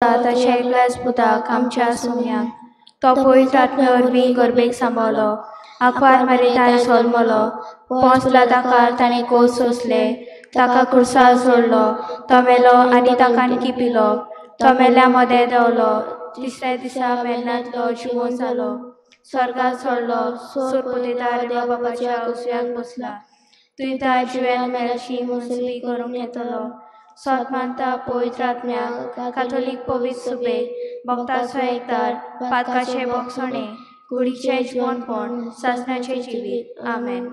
तशें एकल्याच पुताक आमच्या सुम्याक तो पवित्र आत्मे वरवीं गर्भेक सांबाळलो आंकवार मारिताय जल्मलो पोंसला ताका ताणें कोस सोंसले ताका क्रुसार सोडलो तो मेलो आनी ताका किपिलो तो मेल्या मदें देंवलो तिसऱ्या दिसा मेरणांतलो जिवंत जालो स्वर्गात सोडलो सुरपुतेदार देवा बाबाच्या उजव्याक बसला तुयें जिवेन मेलची मुसबी करूंक येतलो सत मानता पवित्र आत्म्याक काथोलीक पवित्र सुबेक भक्ताचो एकदार पातकाचे भोगसणे कुडीचे जिवनपण सासणाचे जिवीत आमेन।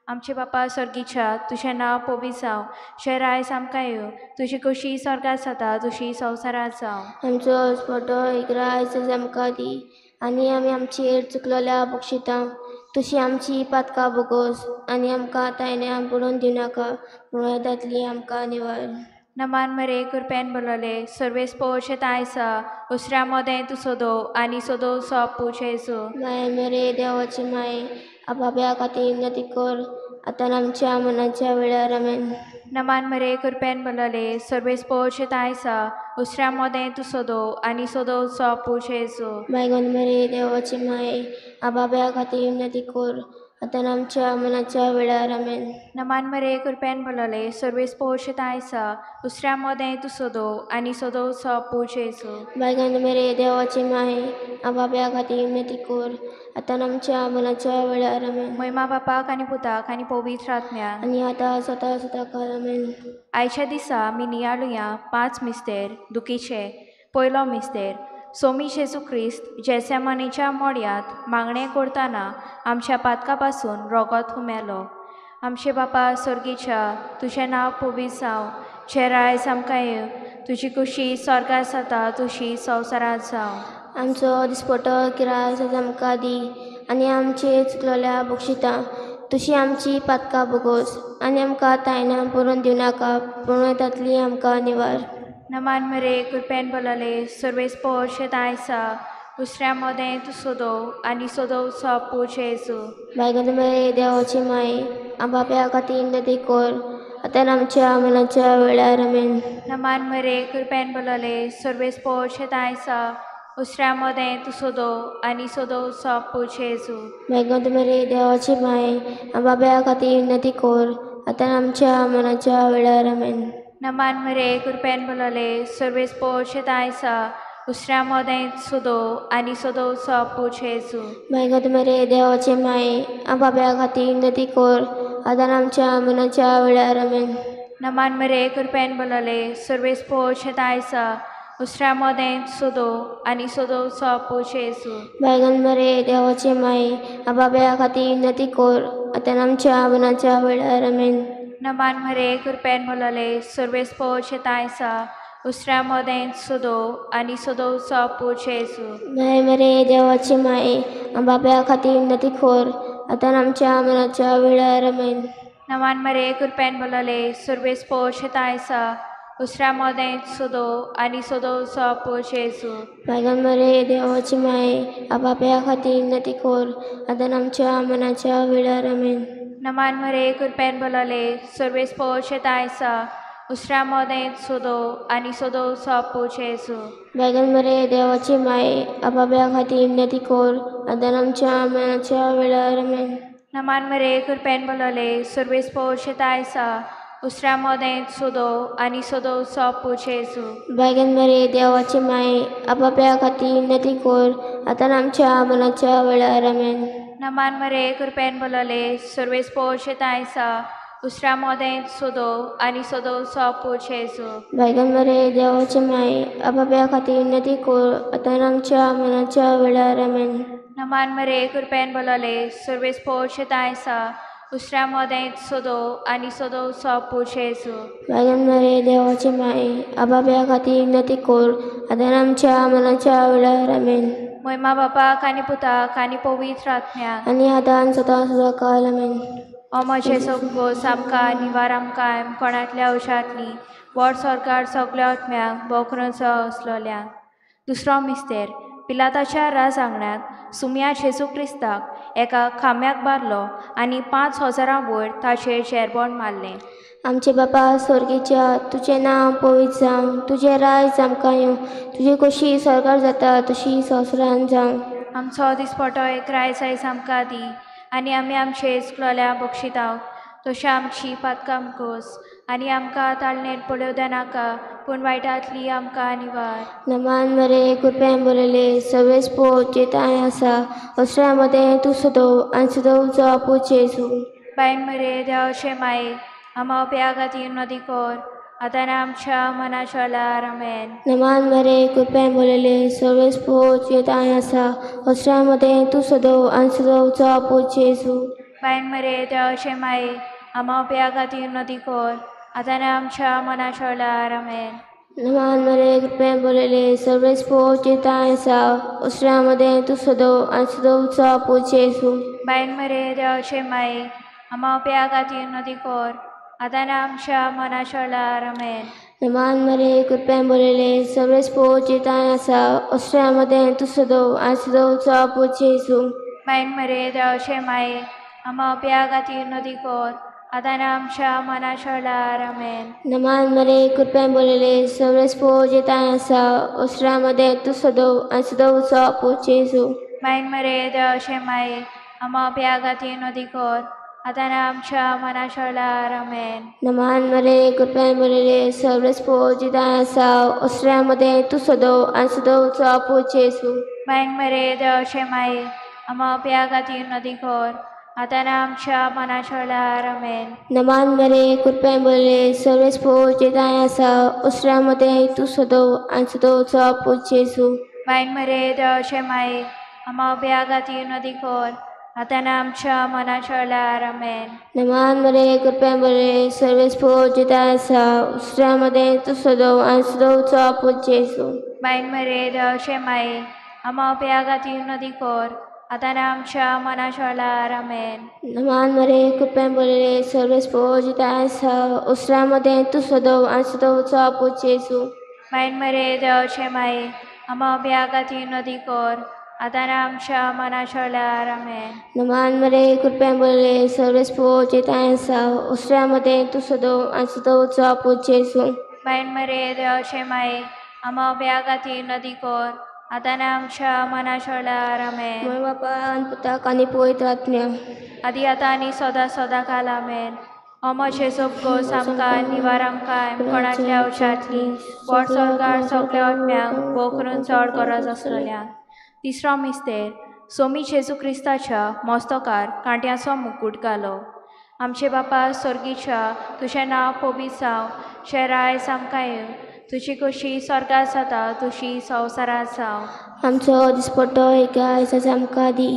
आमचे बापा स्वर्गीच्या तुझें नांव पवित्र जावं शें आयज आमकां येवं तुजी कशी स्वर्गात जाता तुजी संवसारांत जावं आमचो अस्पतो इकरा आयज आमकां दी आनी आमी आमचेर चुकलोल्या बक्षितां तुशी आमची पातकां बोगोस आनी आमकां तायण्या पडून दिवनाका पूण येतातली आमकां निवार नमान मरे कृपेन बोलले सर्वेस पोवचे तायसा उसऱ्या मोदें तूं सोदो आनी सोदो सोप पूजेसो माय मरे देवाची माय आपाप्या खातीर नती कर आतां आमच्या मनाच्या वेळार आमेन। नमान मरे कृपेन बोलले सर्वेस पोवचे तायसा उसऱ्या मोदें तूं सोदो आनी सोदो सोप पूजेसो मायगन मरे देवाची माय आपाप्या खातीर नती कर आतां आमच्या मनाच्या वेळार आमेन। नमान मरे कृपेन बोलले सर्वेस पोवचे तायसा उसऱ्या मोदें तूं सोदो आनी सोदो सोप पूजेसो मायगन मरे देवाची माय आपाप्या खातीर नती कर आतां आमच्या मनाच्या वेळार आमेन। महिमा बापाक आनी पुताक आनी पवित्र आत्म्याक आनी आतां सदां सदां काल आमेन। आयच्या दिसा आमी नियाळुया 5 मिस्तेर दुखीचे पयलो मिस्तेर सोमी जेजू क्रिस्त जेसेमानीच्या मोडयांत मागणें करतना आमच्या पातका पासून रोगत हुमेलो आमचे बापा स्वर्गीच्या तुझें नांव पवित्र जावं जें आयज आमकां येवं तुजी कुशी स्वर्गात जाता तुजी संवसारांत जावं आमचो दिसपटो किराय आमकां दी आनी आमचे चुकलोल्या बक्षितां तुशी आमची पातकां बोगोस आनी आमकां तायना पडून दिवनाका पूण येतातली आमकां निवार नमान मरे कृपेन बोलले सर्वेस पोवचे तायसा उसऱ्या मोदें तूं सोदो आनी सोदो सोप पूजेसो बायगन मरे देवाची माय आपाप्या खातीर नती कर आतां आमच्या मनाच्या वेळार आमेन। नमान मरे कृपेन बोलले सर्वेस पोवचे तायसा उसऱ्या मोदें तूं सोदो आनी सोदो सोप पूजेसो बायगन मरे देवाची माय आपाप्या खातीर नती कर आतां आमच्या मनाच्या वेळार आमेन। नमान मरे कृपेन बोलले सर्वेस पोवचे तायसा उसऱ्या मोदें सोदो आनी सोदो सोप पूजेसो बायगन मरे देवाची माय आपाप्या खातीर नती कर आतां आमच्या मनाच्या वेळार आमेन। नमान मरे कृपेन बोलले सर्वेस पोवचे तायसा उसऱ्या मोदें सोदो आनी सोदो सोप पूजेसो बायगन मरे देवाची माय आपाप्या खातीर नती कर आतां आमच्या मनाच्या वेळार आमेन। नमान मरे कृपेन बोलले सर्वेस पोवचे तायसा उसऱ्या मोदें सोदो आनी सोदो सोप पूजेसो माय मरे देवाची माय आपाप्या खातीर नती कर आतां आमच्या मनाच्या वेळार आमेन। नमान मरे कृपेन बोलले सर्वेस पोवचे तायसा उसऱ्या मोदें सोदो आनी सोदो सोप पूजेसो बायगन मरे देवाची माय आपाप्या खातीर नती कर आतां आमच्या मनाच्या वेळार आमेन। नमान मरे कृपेन बोलले सर्वेस पोवचे तायसा उसऱ्या मोदें सोदो आनी सोदो सोप पूजेसो बायगन मरे देवाची माय आपाप्या खातीर नती कर आतां आमच्या मनाच्या वेळार आमेन। नमान मरे कृपेन बोलले सर्वेस पोवचे तायसा उसऱ्या मोदें सोदो आनी सोदो सोप पूजेसो बायगन मरे देवाची माय आपाप्या खातीर नती कर आतां आमच्या मनाच्या वेळार आमेन। नमान मरे कृपेन बोलले सर्वेस पोवचे तायसा उसऱ्या मोदें सोदो आनी सोदो सोप पूजेसो बायगन मरे देवाची माय आपाप्या खातीर नती कर आतां आमच्या मनाच्या वेळार आमेन। नमान मरे कृपेन बोलले सर्वेस पोवचे तायसा उसऱ्या मोदें सोदो आनी सोदो सोप पूजेसो बायगन मरे देवाची माय आपाप्या खातीर नती कर आतां आमच्या मनाच्या वेळार आमेन। महिमा बापाक आनी पुताक आनी पवित्र आत्म्याक आनी आतां सदां सदां काल आमेन। अमोचे सगोस आमकां निवार आमकां कोणांतल्या उशांतली व्हड सरकार सगल्या आत्म्याक बोखरोचो असलोल्यांक दुसरो मिस्तेर पिलाताच्या राज आंगणात सुम्या जेजू क्रिस्ताक एका खांब्याक बारलो आनी 5,000 वयर ताचेर शेरबोंड मारलें. आमचे बापा स्वर्गीच्या तुझें नांव पवित्र जावं, तुझें राज आमकां येवं, तुजी कशी सरकार जाता तशी संवसारान जावं. आमचो दिसपटो एक रायज आयज आमकां दी, आनी आमी आमचे इश्कुलोल्या बक्षितांव तशें आमची पातकां कोस, आनी आमकां ताळणेर पडोवं नाका, पूण वायटांतली आमकां निवार. नमान मरे कृपेन बरयले सवेस पोच जेताय आसा, असऱ्या मदें तूं सदोव आनी सदोवचो आपूच जेजू. बायन मरे देवाचे माये, आमा प्यागाती नदी कोर, आतां आमच्या मनाच्या वेळार आमेन. नमान मरे कृपेन बरयले सवेस पोच जेताय आसा, असऱ्या मदें तूं सदोव आनी सदोवचो आपूच जेजू. बायन मरे देवाचे माये, आमा प्यागाती नदी कोर, आतां आमच्या मनाच्या वेळार आमेन. नमान मरे कृपेन बरयले सवेस पोच जेताय आसा, असऱ्या मदें तूं सदोव आनी सदोवचो आपूच जेजू. बायन मरे देवाचे माये, आमा प्यागाती नदी कोर, आतां आमच्या मनाच्या वेळार आमेन. नमान मरे कृपेन बरयले सवेस पोच जेताय आसा, असऱ्या मदें तूं सदोव आनी सदोवचो आपूच जेजू. बायन मरे देवाचे माये, आमा प्यागाती नदी कोर, आतां आमच्या मनाच्या वेळार आमेन. नमान मरे कृपेन बरयले सवेस पोच जेताय आसा, असऱ्या मदें तूं सदोव आनी सदोवचो आपूच जेजू. बायन मरे देवाचे माये, आमा प्यागाती नदी कोर, आतां आमच्या मनाच्या वेळार आमेन. नमान मरे कृपेन बरयले सवेस पोच जेताय आसा, असऱ्या मदें तूं सदोव आनी सदोवचो आपूच जेजू. बायन मरे देवाचे माये, आमा प्यागाती नदी कोर, आतां आमच्या मनाच्या वेळार आमेन. नमान मरे कृपेन बरयले सवेस पोच जेताय आसा, असऱ्या मदें तूं सदोव आनी सदोवचो आपूच जेजू. बायन मरे देवाचे माये, आमा प्यागाती नदी कोर, आतां आमच्या मनाच्या वेळार आमेन. नमान मरे कृपेन बरयले सवेस पोच जेताय आसा, असऱ्या मदें तूं सदोव आनी सदोवचो आपूच जेजू. बायन मरे देवाचे माये, आमा प्यागाती नदी कोर, आतां आमच्या मनाच्या वेळार आमेन. नमान मरे कृपेन बरयले सवेस पोच जेताय आसा, असऱ्या मदें तूं सदोव आनी सदोवचो आपूच जेजू. बायन मरे देवाचे माये, आमा प्यागाती नदी कोर, आतां आमच्या मनाच्या वेळार आमेन. नमान मरे कृपेन बरयले सवेस पोच जेताय आसा, असऱ्या मदें तूं सदोव आनी सदोवचो आपूच जेजू. बायन मरे देवाचे माये, आमा प्यागाती नदी कोर, आतां आमच्या मनाच्या वेळार आमेन. मोय बापा आनी पुताक आनी पवित्र आत्म्या, आदी आतां आनी सदां काल आमेन. अमो जेजू गोस आमकां निवार आमकां कोणाच्या औषधांतली बोट सरकार सगळ्या आत्म्यांक भोव करून चड गरज आसलेल्यान. तिसरो मिस्तेर सोमी जेजू क्रिस्ताच्या मस्तकार कांट्याचो मुकुट घालो. आमचे बापा स्वर्गीच्या तुझें नांव पवित्र जावं, तुजें रायज आमकां येवं, तुजी कशी स्वर्गांत जाता तशी संवसारांत जावं. आमचो दिसपट्टो एक आयज आमकां दी,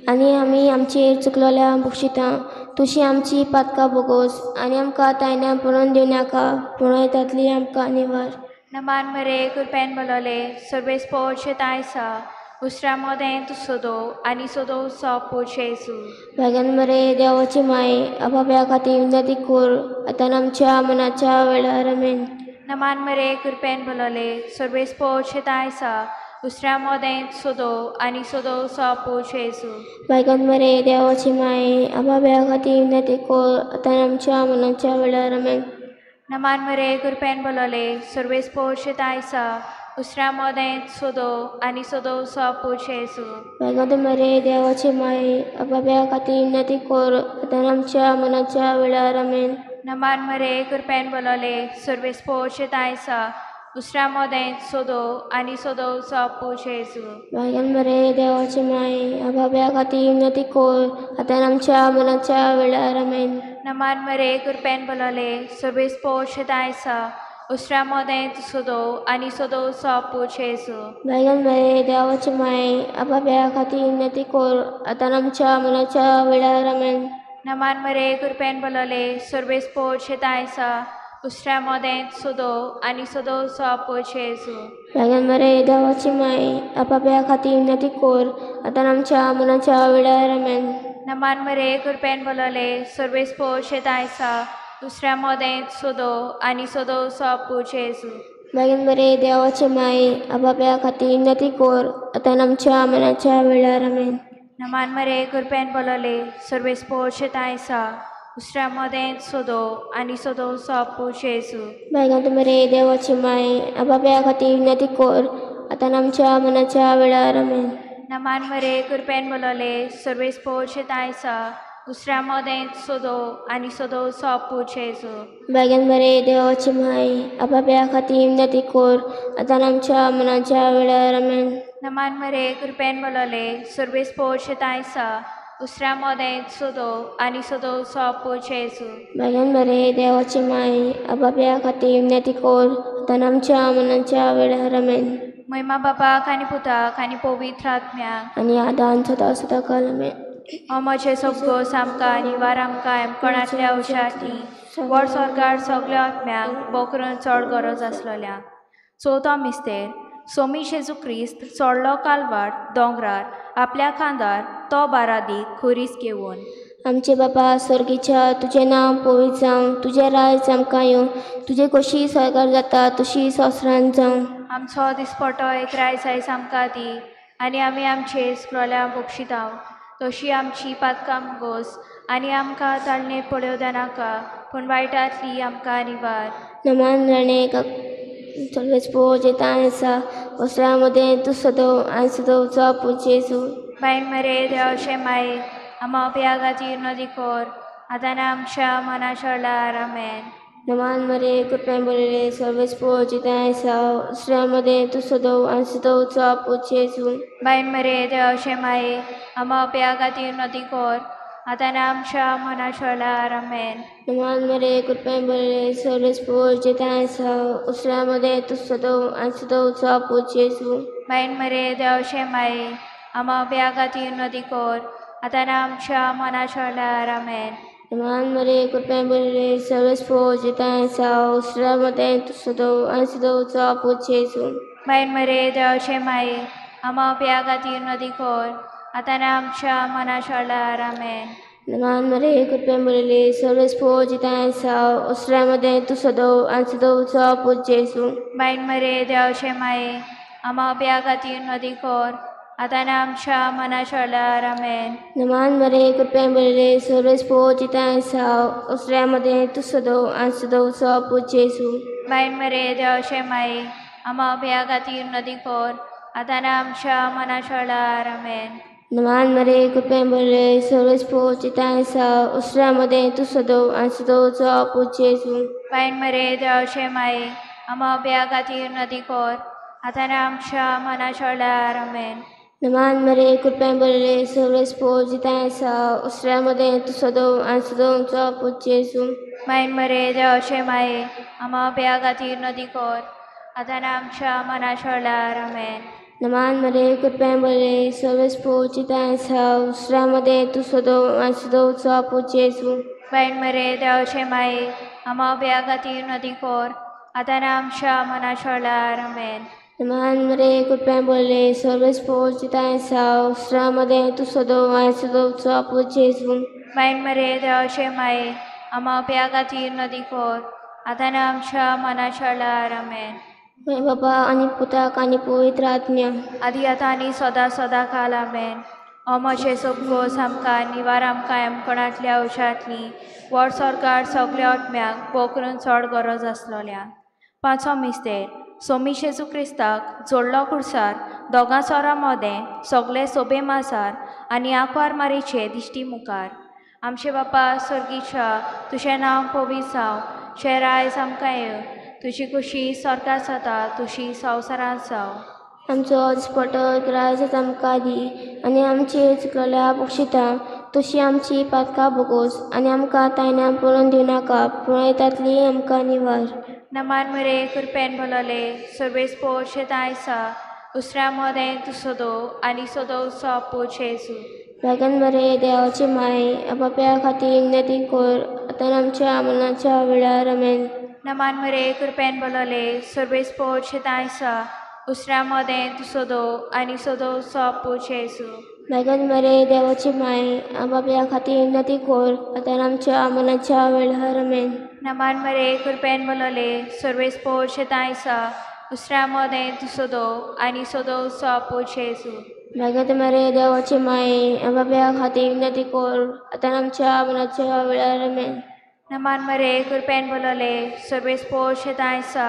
आनी आमी आमचेर चुकलोल्या बक्षितां तुशी आमची पातकां बोगोस, आनी आमकां तायण्या पडोवन दिवं नाका, पूण वायटांतली आमकां निवार. नमान मरे कृपेन बलयले सर्वेस पोच जेताय आसा, उसऱ्या मदें तूं सदोव आनी सदोवचो आपूच जेजू. वागन मरे देवाची माये, आपापल्या खातीर विनंती कोर, आतां आमच्या मनाच्या वेळार आमेन. नमान मरे कृपेन बलयले सर्वेस पोच जेताय आसा, उसऱ्या मदें सदोव आनी सदोवचो आपूच जेजू. वागन मरे देवाची माये, आपापल्या खातीर विनंती कोर, आतां आमच्या मनाच्या वेळार आमेन. नमान मरे कृपेन बलयले सर्वेस पोच जेताय आसा, उसऱ्या मदें सदोव आनी सदोवचो आपूच जेजू. वागन मरे देवाची माये, आपापल्या खातीर विनंती कोर, आतां आमच्या मनाच्या वेळार आमेन. नमान मरे कृपेन बलयले सर्वेस पोच जेताय आसा, उसऱ्या मदें सदोव आनी सदोवचो आपूच जेजू. वागन मरे देवाची माये, आपापल्या खातीर विनंती कोर, आतां आमच्या मनाच्या वेळार आमेन. नमान मरे कृपेन बलयले सर्वेस पोच जेताय आसा, उसऱ्या मदें सदोव आनी सदोवचो आपूच जेजू. वागन मरे देवाची माये, आपापल्या खातीर विनंती कोर, आतां आमच्या मनाच्या वेळार आमेन. नमान मरे कृपेन बलयले सर्वेस पोच जेताय आसा, उसऱ्या मदें सदोव आनी सदोवचो आपूच जेजू. वागन मरे देवाची माये, आपापल्या खातीर विनंती कोर, आतां आमच्या मनाच्या वेळार आमेन. नमान मरे कृपेन बलयले सर्वेस पोच जेताय आसा, उसऱ्या मदें सदोव आनी सदोवचो आपूच जेजू. वागन मरे देवाची माये, आपापल्या खातीर विनंती कोर, आतां आमच्या मनाच्या वेळार आमेन. नमान मरे कृपेन बोलले सर्वेस पोषतायसा उसरा मोदें सोदो आणि सोदो सॉपू शेसू बायगां तूं मरे देवाची माय आपापल्या खातीर विनंती कर आतां आमच्या मनाच्या वेळार आमेन. नमान मरे कृपेन बोलले सर्वेस पोषतायसा उसरा मोदें सोदो आणि सोदो सॉपू शेसू बायगां मरे देवाची माय आपापल्या खातीर विनंती कर आतां आमच्या मनाच्या वेळार आमेन. नमान मरे कृपेन बोलले सर्वेस पोषतायसा उसरा मोदें सोदो आणि सोदो सॉपू शेसू बायगां मरे देवाची माय आपापल्या खातीर विनंती कर आतां आमच्या मनाच्या वेळार आमेन. महिमा बापाक आनी पुताक आनी पवित्र आत्म्याक आनी आदान सदां सदां काल आमेन. अमोचे सगळो सामका निवार आमकां कोणातल्या औषांतली वर सरकार सगळ्या आत्म्याक बोकरून चड गरज आसलेल्या. चवथो मिस्तेर सोमी शेजू क्रिस्त चडलो कालवार दोंगरार आपल्या खांदार तो बारादीक खुरीस घेवन. आमचे बापा स्वर्गीच्या तुजें नांव पवित्र जावं तुजें राज आमकां येवं तुजी कशी सरकार जाता तशी संवसारांत जावं. आमचो दिसपटो एक रायज आयज आमकां दी आनी आमी आमचे इस्रोल्या बक्षितांव तशी आमची पातकां गोस आनी आमकां ताळणे पडोवं नाका पूण वायटांतली आमकां निवार. नमान राणे सर्वेस पोजेताय आसा वस्त्रा मदें तूं सदो आनी सदोवचो पुजेसू. बायन मरे देवशे माये आमा उपयागातीर नदी कोर आतां आमच्या मना शोळार आमेन. नमान मरे कृपेन बोलले सर्वेस पोजेताय आसा वस्त्रा मदें तूं सदो आनी सदोवचो पुजेसू. बायन मरे देवशे माये आमा उपयागातीर नदी कोर आतां आमच्या मना शोळार आमेन. नमान मरे कृपेन बोलले सर्वेस पोजेताय आसा वस्त्रा मदें तूं सदो आनी सदोवचो पुजेसू. बायन मरे देवशे माये आमा उपयागातीर नदी कोर आतां आमच्या मना शोळार आमेन. नमान मरे कृपेन बोलले सर्वेस पोजेताय आसा वस्त्रा मदें तूं सदो आनी सदोवचो पुजेसू. बायन मरे देवशे माये आमा उपयागातीर नदी कोर आतां आमच्या मना शोळार आमेन. नमान मरे कृपेन बोलले सर्वेस पोजेताय आसा वस्त्रा मदें तूं सदो आनी सदोवचो पुजेसू. बायन मरे देवशे माये आमा उपयागातीर नदी कोर आतां आमच्या मना शोळार आमेन. नमान मरे कृपेन बोलले सर्वेस पोजेताय आसा वस्त्रा मदें तूं सदो आनी सदोवचो पुजेसू. बायन मरे देवशे माये आमा उपयागातीर नदी कोर आतां आमच्या मना शोळार आमेन. नमान मरे कृपेन बोलले सर्वेस पोजेताय आसा वस्त्रा मदें तूं सदो आनी सदोवचो पुजेसू. बायन मरे देवशे माये आमा उपयागातीर नदी कोर आतां आमच्या मना शोळार आमेन. नमान मरे कृपेन बोलले सर्वेस पोजेताय आसा वस्त्रा मदें तूं सदो आनी सदोवचो पुजेसू. बायन मरे देवशे माये आमा उपयागातीर नदी कोर आतां आमच्या मना शोळार आमेन. नमान मरे कृपेन बोलले सर्वेस पोजेताय आसा वस्त्रा मदें तूं सदो आनी सदोवचो पुजेसू. बायन मरे देवशे माये आमा उपयागातीर नदी कोर आतां आमच्या मना शोळार आमेन. नमान मरे कृपेन बोलले सर्वेस पोजेताय आसा वस्त्रा मदें तूं सदो आनी सदोवचो पुजेसू. बायन मरे देवशे माये आमा उपयागातीर नदी कोर आतां आमच्या मना शोळार आमेन. बाबा आनी पुताक आनी पवित्र आत्म्या आदी आतां आनी सदां सदां काल आमेन. अमोचे सगळो सामका निवार आमकां कोणातल्या औषांतली वर सरकार सगळ्या आत्म्याक बोकरून चड गरज आसलोल्या. पांचवो मिस्तेर सोमी शेजू क्रिस्ताक जोडलो खुर्सार दोगां सोरां मोदें सगळे सोबे मासार आनी आंकवार मारीचे दिश्टी मुखार. आमचे बापा स्वर्गीच्या तुजें नांव पवित्र जावं शें रायज आमकां येवं तुजी कुशी सरकार जाता तुशी संवसारांत जावं. आमचो दिसपटो रायज आमकां दी आनी आमची चुकलेल्या बक्षितां तशी आमची पातकां बोगोस आनी आमकां तायण्या पडोवन दिवं नाका पूण येतातली आमकां निवार. नमान मरे कृपेन बोलले सर्वेस पोजेताय आसा उसरा मोदें तूं सदो आनी सदोवचो पुजेसू. बायगां मरे देवाची माय आपापल्या खातीर विनंती कर आतां आमच्या मनाच्या वेळार आमेन. नमान मरे कृपेन बोलले सर्वेस पोजेताय आसा उसरा मोदें तूं सदो आनी सदोवचो पुजेसू. बायगां मरे देवाची माय आपापल्या खातीर विनंती कर आतां आमच्या मनाच्या वेळार आमेन. नमान मरे कृपेन बोलले सर्वेस पोजेताय आसा उसरा मोदें तूं सदो आनी सदोवचो पुजेसू. मागीर मरे देवाची माये बाब्या खातीर विनंती कर आतां आमच्या मनाच्या वेळार आमेन. नमान मरे कृपेन बोलले सर्वेस पोश तायसा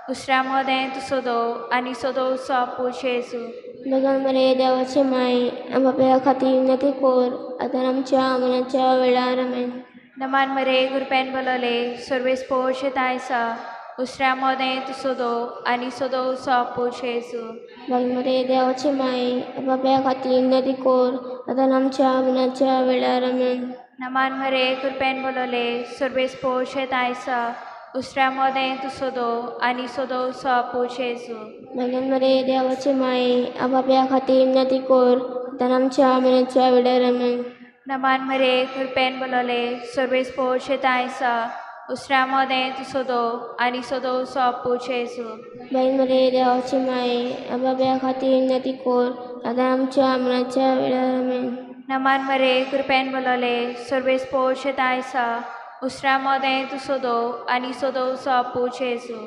उसरा मोदें तू सोदो आनी सोदो सापू शेसू. मागीर मरे देवाची माये बाब्या खातीर विनंती कर आतां आमच्या मनाच्या वेळार आमेन. नमान मरे कृपेन बोलले सर्वेस पोश तायसा उसरा मोदें तू सोदो आनी सोदो सापू शेसू. मागीर मरे देवाची माये बाब्या खातीर विनंती कर आतां आमच्या मनाच्या वेळार आमेन. नमान मरे कृपेन बोलले सर्वेस पोश तायसा उसरा मोदें तू सोदो आनी सोदो सापू शेसू. मागीर मरे देवाची माये बाब्या खातीर विनंती कर आतां आमच्या मनाच्या वेळार आमेन. नमान मरे कृपेन बोलले सर्वेस पोश तायसा उसरा मोदें तू सोदो आनी सोदो सापू शेसू. मागीर मरे देवाची माये बाब्या खातीर विनंती कर आतां आमच्या मनाच्या वेळार आमेन. नमान मरे कृपेन बोलले सर्वेस पोश तायसा उसरा मोदें तू सोदो आनी सोदो सापू शेसू.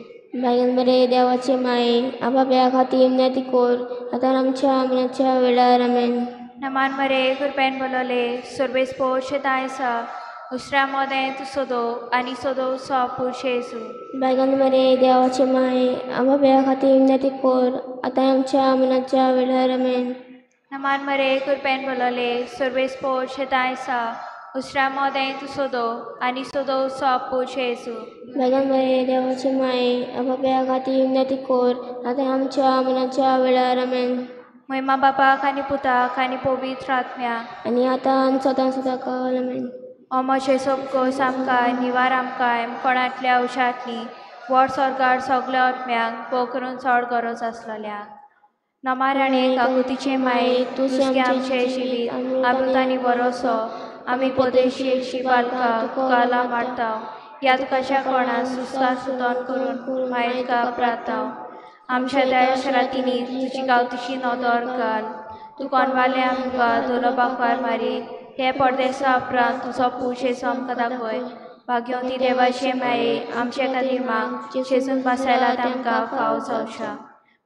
मागीर मरे देवाची माये बाब्या खातीर विनंती कर आतां आमच्या मनाच्या वेळार आमेन. नमान मरे कृपेन बोलले सर्वेस पोश तायसा उसरा मोदें तू सोदो आनी सोदो सापू शेसू. मागीर मरे देवाची माये बाब्या खातीर विनंती कर आतां आमच्या मनाच्या वेळार आमेन. नमान मरे कृपेन बोलले सर्वेस पोश तायसा उसरा मोदें तू सोदो आनी सोदो सापू शेसू. मागीर मरे देवाची माये बाब्या खातीर विनंती कर आतां आमच्या मनाच्या वेळार आमेन. महिमा बापाक आनी पुताक आनी पवित्र आत्म्याक आनी आतां आनी सदां सदां काल आमेन. अमोशे सोपकोस आमकां निवार आमकां कोणांतल्या उशातली व्हड सरकार सगल्या आत्म्यांक भोव करून चड गरज आसलेल्या. नमाराणे काकुतीचे माये तुसके आमचे जिवीत आमतानी बरोसो आमी पोदेशी बालका काला मारता या तुकाच्या कोणा सुस्ता सुतोन करून मायेत का प्राताव. आमच्या त्या रातींनी तुजी गांवतीची नदर घाल तू कोणवाले आमकां दोलो बाकवार मारी हे परदेसा उपरांत तुजो पुशेचो आमकां दाखय. भाग्यवंती देवाचे माये आमचे खातीर माग शेजून पासयलात आमकां फाव जावच्या.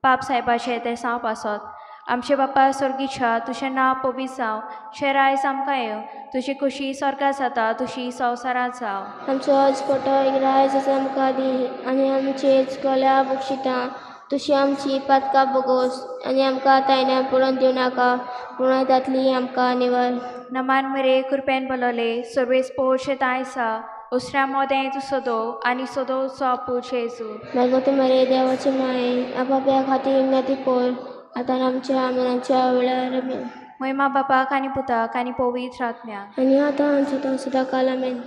पाप साहेबाचे ते सांप आसत आमचे बापा स्वर्गीच्या तुजें नांव पवित्र जावं शेर आयज आमकां येव तुजी खुशी स्वर्गांत जाता तुजी संवसारांत जावं. आमचो आयज रायज आमकां दी आनी आमचे चुकल्या बक्षितां तुशी आमची पातकां बोगोस आनी आमकां तायण्या पडोवन दिवं नाका पूण येतातली आमकां निवार. नमान मरे कृपेन बोलले सर्वेस पोश तायसा उसरा मोदें तू सोदो आनी सोदो सापू शेसू. मागीर मरे देवाची माये बाब्या खातीर विनंती कर आतां आमच्या मनाच्या वेळार आमेन. महिमा बापाक आनी पुताक आनी पवित्र आत्म्याक आनी आतां आनी सदां सदां काल आमेन.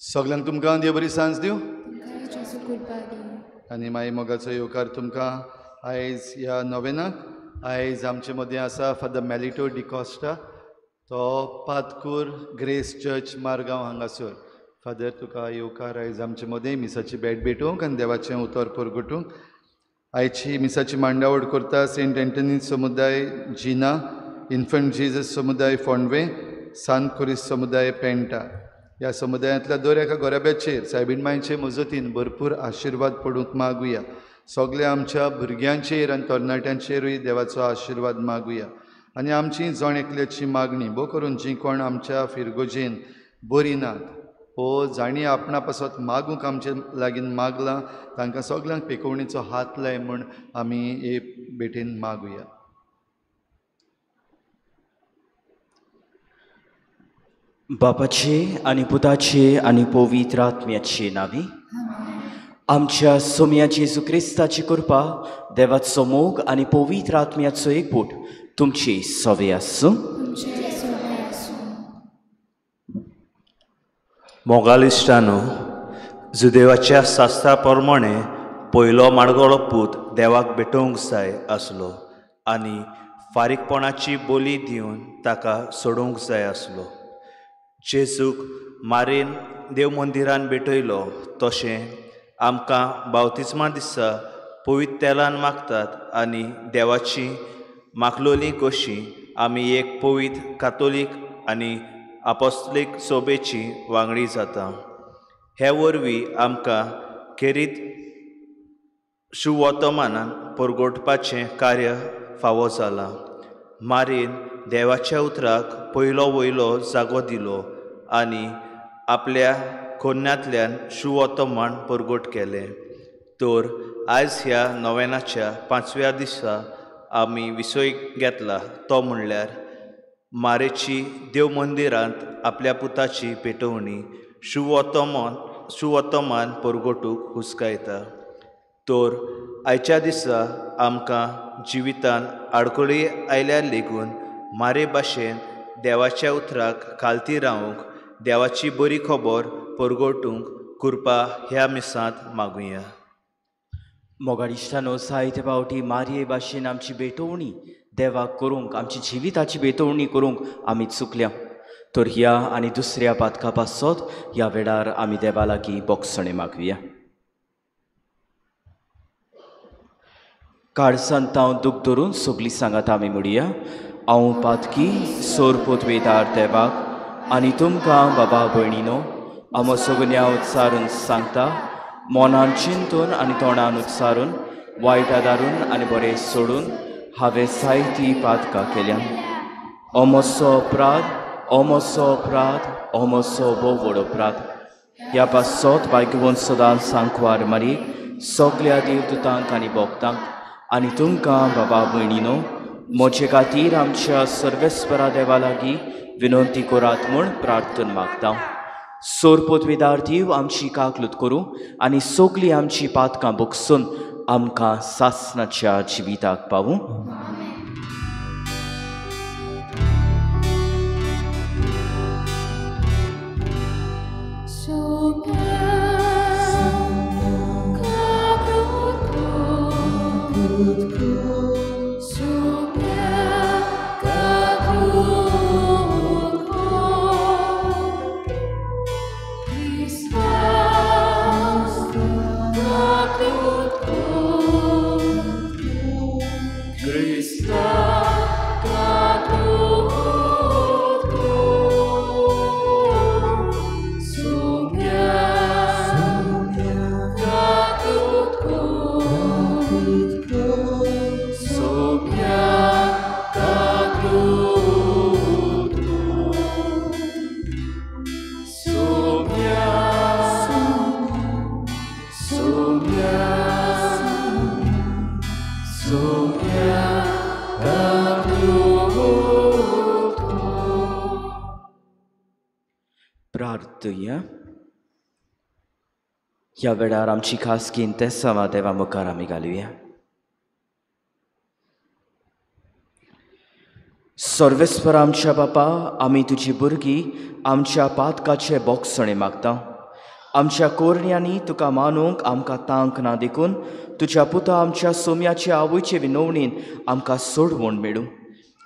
सगल्यांक तुमकां देव बरी सांज दिवं आनी मागीर मोगाचो येवकार तुमकां आयज ह्या नोवेनाक आयज आमचे मदीं आसा फादर मेलिटो डिकॉस्टा तो पातकूर ग्रेस चर्च मारगांव हांगासर. फादर तुका येवकार आयज आमचे मदीं मिसाची भेट भेटूंक आनी देवाचें उतर परगटूंक आयची मिसाची मांडावळ करता सेंट एंटनी समुदाय जिना, इन्फंट जिजस समुदाय फोंडवे, सांत क्रिस्त समुदाय पेंटा. ह्या समुदायांतल्या दर एका गोराब्याचेर सायबीण मांयचे मजतीन भरपूर आशिर्वाद पडूंक मागुया. सगल्या आमच्या भुरग्यांचेर आनी तरणाट्यांचेरूय देवाचो आशिर्वाद मागुया. आनी आमची जण एकल्याची मागणी भोव करून जीं कोण आमच्या फिरगोजेन बरी नात वो जाणी आपणा पासत मागूंक आमचे लागीं मागलां तांकां सगल्यांक पिकोवणीचो हात लाय म्हूण आमी हे भेटेन मागुया. बापाचे आनी पुताचे आनी पवित्र आत्म्याचे नावी. आमच्या सोम्या जेजू क्रिस्ताची कृपा, देवाचो मोग आनी पवित्र आत्म्याचो एकबूट तुमची सवे आसूं. मोगालिश्टानो, जुदेवाच्या शास्त्रा प्रमाणे पयलो माडगोळो पूत देवाक भेटोवंक जाय आसलो आनी फारीकपणाची बोली दिवन ताका सोडूंक जाय आसलो. जेजूक मारेन देव मंदिरान भेटयलो तशें आमकां बावतिजमा दिसा पवित्र तेलान मागतात आनी देवाची मागलोली कशी आमी एक पवित्र कातोलीक आनी आपोस्तलीक सोबेची वांगडी जाता. हे वरवीं आमकां खेरीत शुवर्तमानान परगोटपाचें कार्य फावो जालां. मारीन देवाच्या उतराक पयलो वयलो जागो दिलो आनी आपल्या खोन्यांतल्यान शुवर्तमान परगोट केलें. तर आयज ह्या नोवेनाच्या 5व्या दिसा आमी विसय घेतला तो म्हणल्यार मारेची देव मंदिरांत आपल्या पुताची पेटोवणी शुवर्तमान परगोटूक हुस्कायता. तर आयच्या दिसा आमकां जिवितान आडखळी आयल्यार लेगून मारे भाशेन देवाच्या उतराक खालती रावूंक देवाची बरी खबर परगोटूंक कृपा ह्या मिसांत मागुया. मोगाडिश्टानो, जायते फावटी मारये भाशेन आमची भेटोवणी देवाक करूंक, आमची जिविताची भेटोवणी करूंक आमी चुकल्या. तर ह्या आनी दुसऱ्या पातका पासत ह्या वेळार आमी देवा लागीं बोगसणे मागुया. काळसांत हांव दूख धरून सगळीं सांगात आमी म्हणुया. हांव पातकी सोरपोत वेदार देवाक आनी तुमकां बाबा भयणीनो आमो सगळ्या उत्सारून सांगता, मोनान चिंतून आनी तोंडान उत्सारून, वायटा दारून आनी बरें सोडून हांवें जायतीं पातकां केल्या. अमोसो अपराध, अमोसो अपराध, अमोसो भोव व्हड अपराध. ह्या पासत बायकुवन सदां सांकवार मारीक सगल्या देवदूतांक आनी भोगतांक आनी तुमकां बाबा भयणीनो म्हजे खातीर आमच्या सर्वेस्परा देवा लागीं विनंती करात म्हूण प्रार्थना मागता. सोरपोत विद्यार्थी आमची काकलूत करूं आनी सगळीं आमची पातकां भोगसून आमकां सासणाच्या जिविताक पावूं. प्रार्थया. ह्या वेळार आमची खासगीन तेसावा देवा मुखार आमी घालुया. सर्वेस्पर आमच्या बापा, आमी तुजी भुरगीं आमच्या पातकाचे बोगसणे मागता. आमच्या कोरण्यांनी तुका मानूंक आमकां तांक ना देखून तुज्या पुता आमच्या सोम्याच्या आवयचे विनवणेन आमकां सोडवण मेळूं.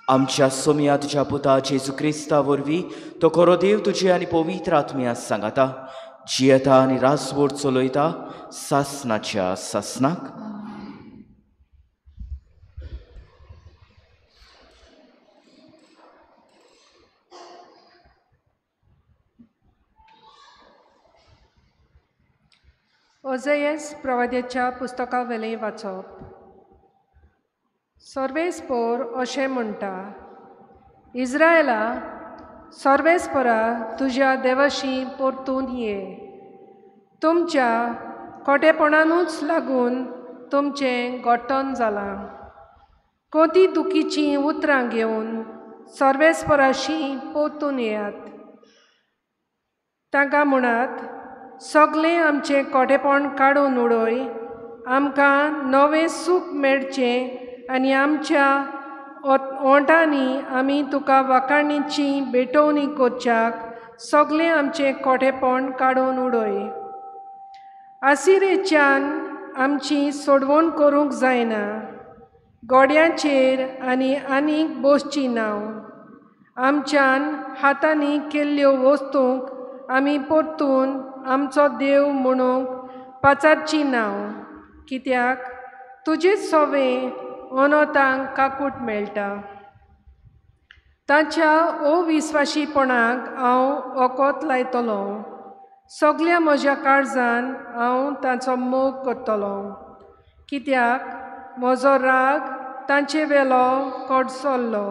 आमच्या सोम्या तुज्या पुता जेजू क्रिस्ता वरवीं तो खरो देव तुजे आनी पवित्र आत्म्या सांगाता, जियेता आनी रासवोड चलयता सासणाच्या सासणाक. ओझेयस प्रवाद्याच्या पुस्तका वेलें वाचप. सर्वेस्पोर अशें म्हणटा, इस्रायला, सर्वेस्परा तुज्या देवाशी परतून ये. तुमच्या खोटेपणानूच लागून तुमचें गोठण जालां. कोती दुखीचीं उतरां घेवन सर्वेस्पराशी परतून येयात. तांकां म्हणात, सगळें आमचें खोटेपण काडून उडय, आमकां नवें सूख मेळचें आनी आमच्या ओंठांनी आमी तुका वाखाणणीची भेटवणी करच्याक सगळें आमचें खोटेपण काडून उडय. आसिरेच्यान आमची सोडवण करूंक जायना, गोड्यांचेर आनीक बसची नांव. आमच्यान हातांनी केल्ल्यो वस्तूंक आमी परतून आमचो देव म्हणूंक पाचारची नांव, कित्याक तुजे सोवें अनोथांक काकूट मेळटा. तांच्या अविस्वाशीपणाक हांव ओकोत लायतलों. सगळ्या म्हज्या काळजान हांव तांचो मोग करतलों, कित्याक म्हजो राग तांचे वेलो कडसरलो.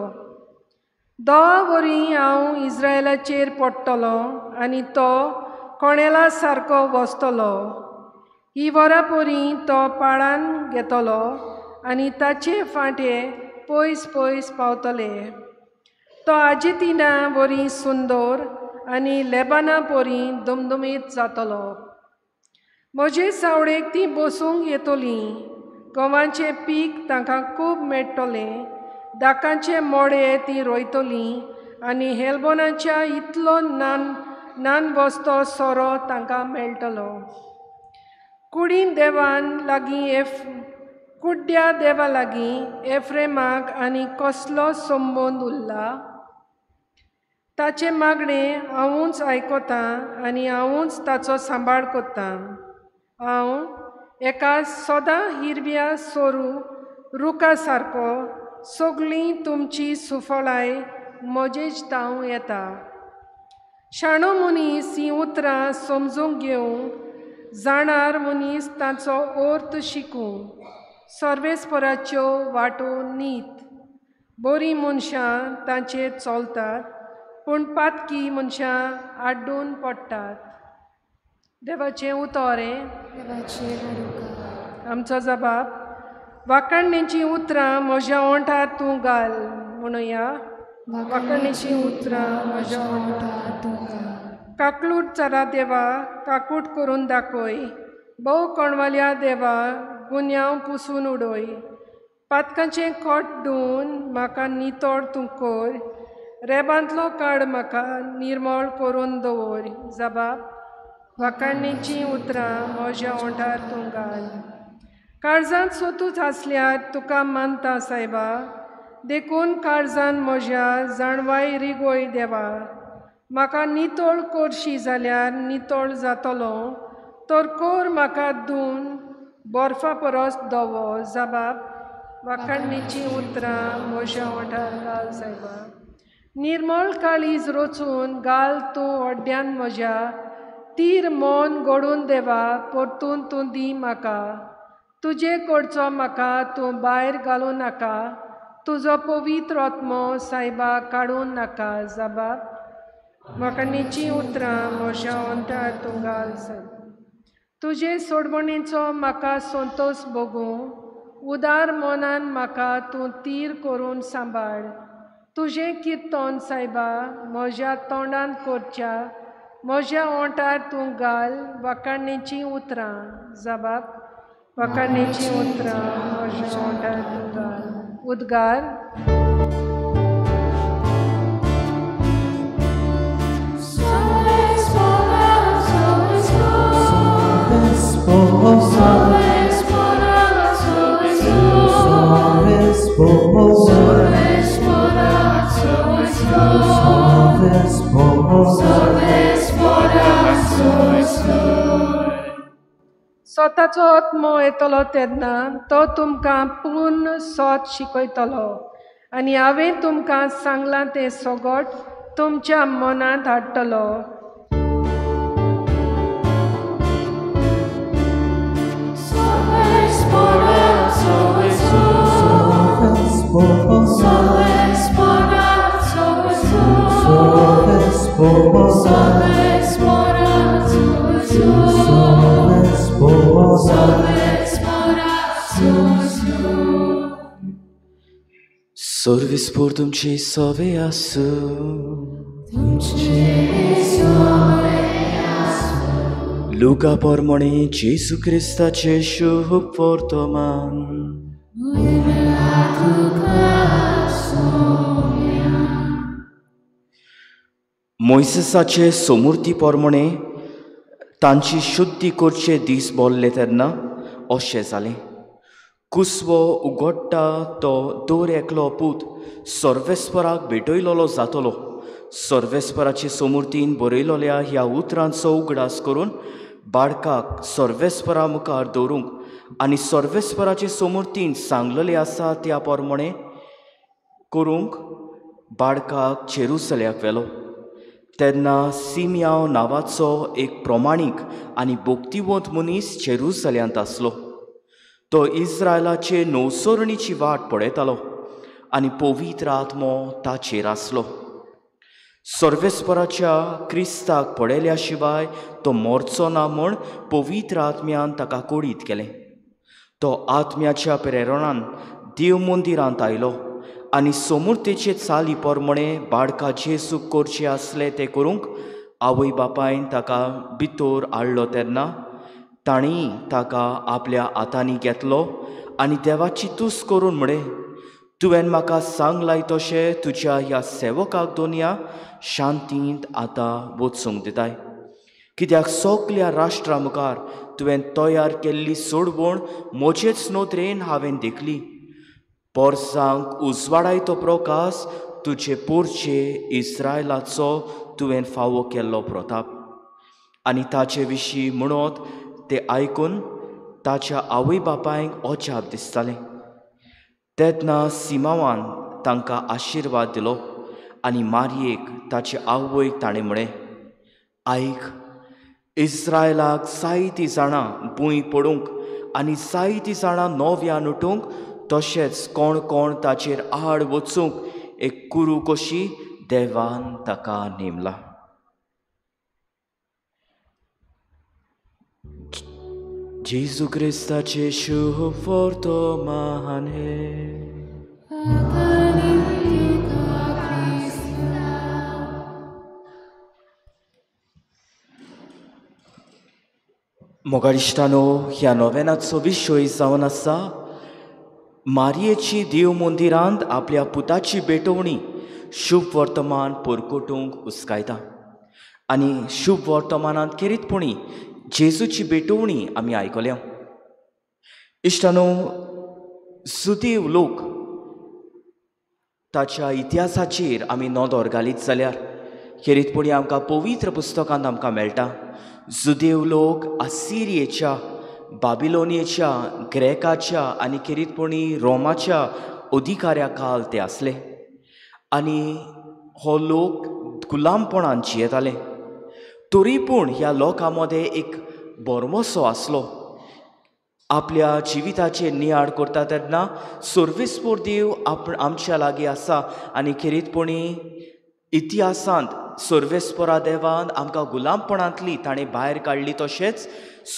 10 वरीं हांव इस्रायलाचेर पडटलों आनी तो कोणेला सारको वचतलो. ही वरां परीं तो पाळान घेतलो आनी ताचे फांटे पयस पयस पावतले. तो आर्जेन्टिना वरीं सुंदर आनी लेबाना परीं दुमदुमीत जातलो. म्हजे सावळेक ती बसूंक येतलीं. गंवाचें पीक तांकां खूब मेळटलें. दाकांचे मोडे ती रोयतलीं आनी हेलबोनाच्या इतलो नान वस्तो सोरो तांकां मेळटलो. कुड्ड्या देवा लागीं एफ्रेमाक आनी कसलो संबंद उरला? ताचे मागणें हांवूच आयकतां आनी हांवूच ताचो सांबाळ करतां. हांव एका सदां हिरव्या सोरू रुखा सारको सगळीं तुमची सुफळाय मोजेजतां येता. शाणो मनीस हीं उतरां समजूंक घेवंक, जाणार मनीस तांचो अर्थ शिकूंक, सर्वेस्पराच्यो वाटो नीत. बरीं मनशां तांचेर चलतात, पूण पातकी मनशां आड्डून पडटात. देवाचें उतोरें. आमचो जबाब, वाखाणणेचीं उतरां म्हज्या ओंठार तूं घाल. म्हणुया, वाखाणणेचीं उतरां म्हज्या ओंठार तूं घाल. काकलूट चारा देवा, काकूट करून दाखय. भोव कोणवाल्या देवा, गुन्यांव पुसून उडय. पातकांचें खोट धुवन म्हाका नितळ तूं कर. रेबांतलो काड म्हाका निर्मळ करून दवर. जबाब, वाखाणणेचीं उतरां म्हज्या ओंठार तूं घाल. काळजांत सोतूच आसल्यार तुका मानता सायबा, देखून काळजांत म्हज्या जाणवाय रिगोय देवा. म्हाका नितळ करशी जाल्यार नितळ जातलो, तर कर म्हाका धुवन बर्फा परस धवो. जबाब, वाखाणणेचीं उतरां म्हज्या ओंठार घाल सायबा. निर्मळ काळीज रचून घाल तूं ओड्ड्यान म्हज्या. तीर मन घडून देवा, परतून तूं दी म्हाका. तुजे कडचो म्हाका तूं भायर घालूं नाका. तुजो पवित्र आत्मो सायबा काडूं नाका. जबाब, वाखाणणेचीं उतरां म्हज्या ओंठार तूं घाल सायबा. तुजे सोडवणेचो म्हाका संतोश भोगूं. उदार मनान म्हाका तूं तीर करून सांबाळ. तुजें किर्तन सायबा म्हज्या तोंडान करच्या. म्हज्या ओंठार तूं घाल वाखाणणेचीं उतरां. जबाब, वाखाणणेचीं उतरां म्हज्या ओंठार तूं घाल. उद्गार. स्वताचो आत्मो येतलो तेन्ना तो तुमकां पूर्ण सोत शिकयतलो आनी हांवें तुमकां सांगलां तें सगट तुमच्या मनांत हाडटलो. सर्विस्पूर तुमची सवे आसूं. लुका पोरमोणे जेजू क्रिस्ताचे शुभ वर्तमान. मोइसेसाचे समृद्धी पोरमोणे तांची शुद्धी करचे दीस बोल्ले तेन्ना अशें जालें. कुसवो उगडटा तो दोर एकलो पूत सर्वेस्पराक भेटयलोलो जातलो. सर्वेस्पराचे समृद्धीन बरयलोल्या ह्या उतरांचो उगडास करून बाळकाक सर्वेस्परा मुखार दवरूंक आनी सर्वेस्पराचे समृद्धीन सांगलेले आसा त्या पोरमोणे करूंक बाळकाक जेरुसल्याक व्हेलो. तेन्ना सिमियांव नांवाचो एक प्रमाणीक आनी भोक्तिवंत मनीस जेरुसल्यांत आसलो. तो इस्रायलाचे नवसरणीची वाट पळयतालो आनी पवित्र आत्मो ताचेर आसलो. सर्वेस्पराच्या क्रिस्ताक पळयल्या शिवाय तो मरचो ना म्हूण पवित्र आत्म्यान ताका कोडीत केलें. तो आत्म्याच्या प्रेरणान देव मंदिरांत आयलो आनी समृद्धीचे चाली पोरमोणे बाळका जेजूक करचें आसलें तें करूंक आवय बापायन ताका भितर हाडलो तेन्ना तांणी ताका आपल्या हातांनी घेतलो आनी देवाची तुस करून म्हणलें, तुवें म्हाका सांगलाय तशें तुज्या ह्या सेवकाक दोनया शांतींत आतां वचूंक दिताय. कित्याक सगल्या राष्ट्रां मुखार तुवें तयार केल्ली सोडवण म्हजेच नोदरेन हांवें देखली. पोरसांक उजवाडाय तो प्रकाश तुजे पोरचे इस्रायलाचो तुवें फावो केल्लो प्रताप. आनी ताचे विशीं म्हणत ते आयकून ताच्या आवय बापायक अजाप दिसतालें. तेन्ना सिमावान तांकां आशिर्वाद दिलो आनी मारयेक ताचे आवयक ताणें म्हळें, आयक, इस्रायलाक जायतीं जाणां भूंय पडूंक आनी जायतीं जाणां नव्यान उठूंक तशेंच कोण कोण ताचेर आड वचूंक एक कुरू कशी देवान ताका नेमला. जेजू क्रिस्ताचे शुभ वर्तमान हे. मोगाळ इश्टानो, ह्या नोवेनाचो विशय जावन आसा मारयेची देव मंदिरांत आपल्या पुताची भेटवणी शुभ वर्तमान परकोटूंक हुस्कायता. आनी शुभ वर्तमानांत खेरीतपणी जेजूची भेटवणी आमी आयकल्या. इश्टानो, सुदैव लोक ताच्या इतिहासाचेर आमी नदर घालीत जाल्यार खेरीतपणी आमकां पवित्र पुस्तकांत आमकां मेळटा. जुदेव लोक आसिरियेच्या, बाबिलोनियेच्या, ग्रेकाच्या आनी खेरीतपणी रोमाच्या अधिकाऱ्या काल ते आसले आनी हो लोक गुलामपणान जियेताले. तरी पूण ह्या लोकां मदें एक बरमोसो आसलो. आपल्या जिविताचेर नियाळ करता तेन्ना सर्वेस्पर देव आमच्या लागीं आसा आनी खेरीतपणी इतिहासांत सर्वेस्परा देवान आमकां गुलामपणांतली ताणें भायर काडली. तशेंच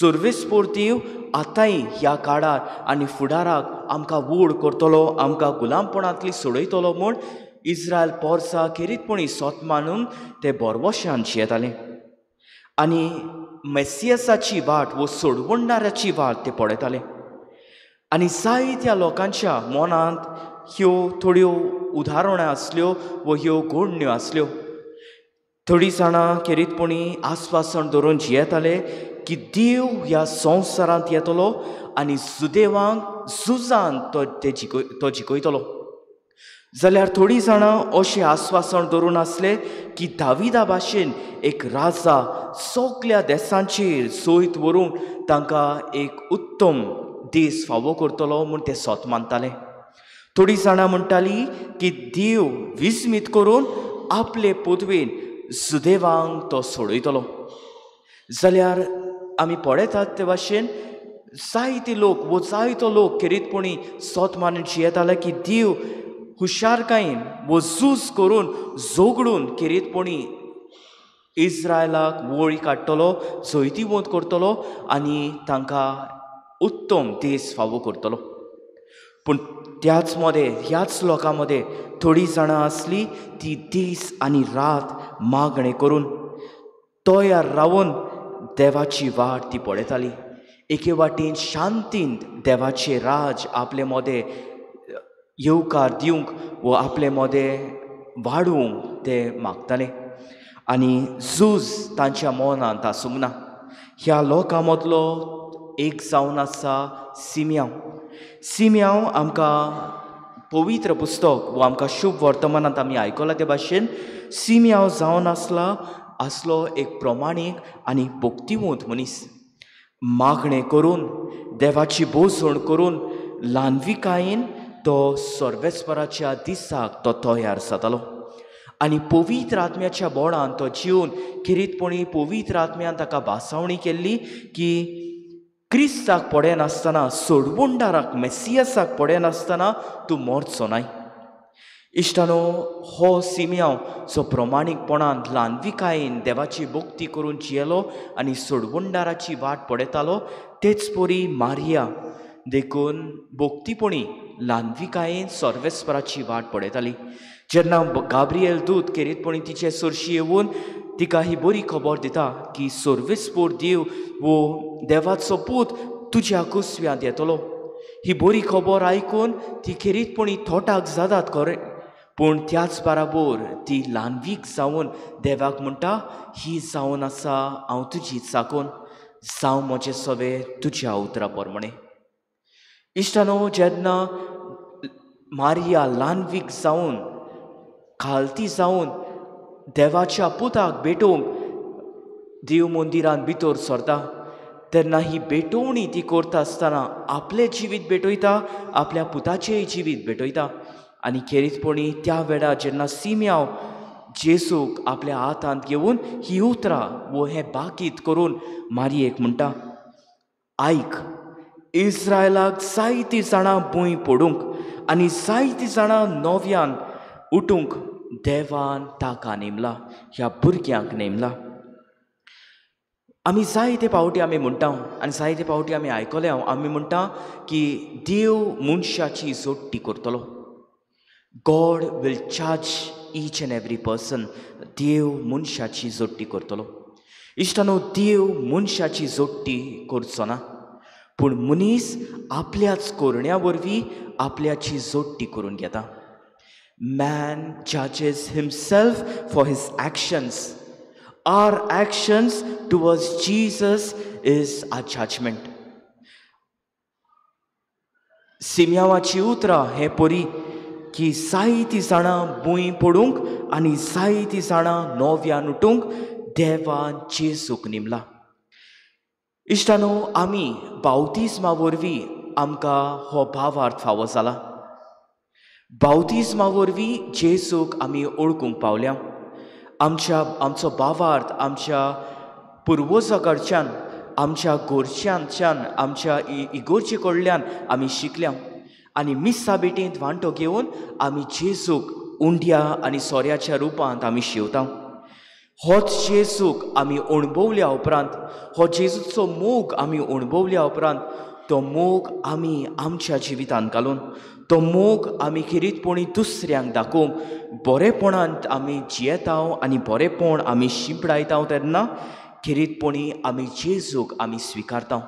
सर्वेस्पर देव आतांय ह्या काळार आनी फुडाराक आमकां वूड करतलो, आमकां गुलामपणांतली सोडयतलो म्हूण इस्रायल पोरसां खेरीतपणी सोत मानून ते बरवशान जियेताले आनी मेसियसाची वाट वो सोडवणाऱ्याची वाट ते पळयताले. आनी जायत्या लोकांच्या मनांत ह्यो थोड्यो उदाहरणां आसल्यो वो ह्यो घडण्यो आसल्यो. थोडीं जाणां खेरीतपणी आस्वासन धरून जियेताले की देव ह्या संवसारांत येतलो आनी सुदेवांक झुजान तो जिखयतलो. जाल्यार थोडीं जाणां अशें आस्वासन धरून आसले की दाविदा भाशेन एक राजा सगल्या देशांचेर सयत व्हरूंक तांकां एक उत्तम देश फावो करतलो म्हूण ते सोत मानताले. थोडीं जाणां म्हणटालीं की देव विस्मीत करून आपले पदवेन सुदेवांक तो सोडयतलो. जाल्यार आमी पळयतात ते भाशेन जायते लोक वो जायतो लोक खेरीतपणी सोत मानून जियेताले की देव हुशारकायेन वो झूज करून झगडून खेरीतपणी इस्रायलाक वळी काडटलो, जैतिवंत करतलो आनी तांकां उत्तम देश फावो करतलो. पूण त्याच मध्ये ह्याच लोकां मदें थोडीं जाणां आसलीं ती दीस आनी रात मागणें करून तोयार रावून देवाची वाट ती पळयताली. एके वाटेन शांतीन देवाचें राज आपले मोदें येवकार दिवंक वो आपले मोदें वाडोवंक ते मागताले. आनी झूज तांच्या मनांत आसूंक ना. ह्या लोकां मदलो एक जावन आसा सिम्यांव. सिम्यांव आमकां पवित्र पुस्तक वो आमकां शुभ वर्तमानांत आमी आयकलां ते भाशेन सिम्यांव जावन आसलो एक प्रमाणीक आनी भोक्तिमूत मनीस. मागणें करून देवाची बोसण करून ल्हानविकायेन तो सर्वेस्पराच्या दिसाक तो तयार जातालो आनी पवित्र आत्म्याच्या बोडान तो जिवन खिरीतपणी पवित्र आत्म्यान ताका भासावणी केल्ली की क्रिस्ताक पडे नासतना सोडवणदाराक मेसियासाक पडे नासतना तूं मरचो नाय. इश्टानो, हो सिम्यांव जो प्रमाणीकपणान ल्हानविकायेन देवाची भक्ती करून जियेलो आनी सोडवणदाराची वाट पळयतालो, तेच परी मारिया देखून भक्तीपणी ल्हानविकायेन सर्वेस्पराची वाट पळयताली. जेन्ना गाब्रिएल दूत खेरीतपणी तिचे सुरशी येवन तिका ही बरी खबर दिता की सर्वेस्पोर देव वो देवाचो पूत तुज्या कुसव्यांत येतलो. ही बरी खबर आयकून ती खेरीतपणी थोटाक जातात खरें, पूण त्याच बराबर ती ल्हानवीक जावन देवाक म्हणटा, ही जावन आसा हांव तुजी चाकोन, जावं म्हजें सवे तुज्या उतरा प्रमाणे. इश्टानो, जेन्ना मारिया ल्हानवीक जावन खालती जावन देवाच्या पुताक भेटोवंक देव मंदिरान भितर सरता, तेन्ना ही भेटोवणी ती करता आसतना आपलें जिवीत भेटयता, आपल्या पुताचेंय जिवीत भेटयता. आनी खेरीतपणी त्या वेळार जेन्ना सिम्यांव जेसूक आपल्या हातांत घेवन ही उतरां वो हें बाकीत करून मारयेक म्हणटा, आयक, इस्रायलाक जायतीं जाणां भूंय पडूंक आनी जायतीं जाणां नव्यान उठूंक देवान ताका नेमला, ह्या भुरग्यांक नेमला. आमी जायते फावटी आमी म्हणटा आनी जायते फावटी आमी आयकले आमी म्हणटा की देव मनशाची जोडटी करतलो. God will charge each and every person. देव मनशाची जोडटी करतलो. इश्टानो, देव मनशाची जोडटी करचो ना, पूण मनीस आपल्याच करण्या वरवीं आपल्याची जोडटी करून घेता. Man judges himself for his actions. Our actions towards Jesus is our judgment. सिम्यांवाची उतरां हे परी की जायतीं जाणां भूंय पडूंक आनी जायतीं जाणां नव्यान उठूंक देवान जेसूक नेमला. इश्टानो, आमी बावतिस्मा वरवीं आमकां हो भावार्थ फावो जाला. बावतिस्मा वरवीं जेसूक आमी ओळखूंक पावल्या. आमचो भावार्थ आमच्या पुर्वजां कडच्यान, आमच्या गोरच्यांच्यान, आमच्या इगोर्चे कडल्यान आमी शिकल्या आनी मिस्सा बेटेंत वांटो घेवन आमी जेसूक उंड्या आनी सोऱ्याच्या रुपांत आमी शिवता. होच जेसूक आमी अणभवल्या उपरांत, हो जेजूचो मोग आमी अणभवल्या उपरांत, तो मोग आमी आमच्या जिवितांत घालून, तो मोग आमी खिरीतपणी दुसऱ्यांक दाखोवंक बरेपणान आमी जियेता आनी बरेपण आमी शिंपडायता, तेन्ना खिरीतपणी आमी जेजूक आमी स्विकारता.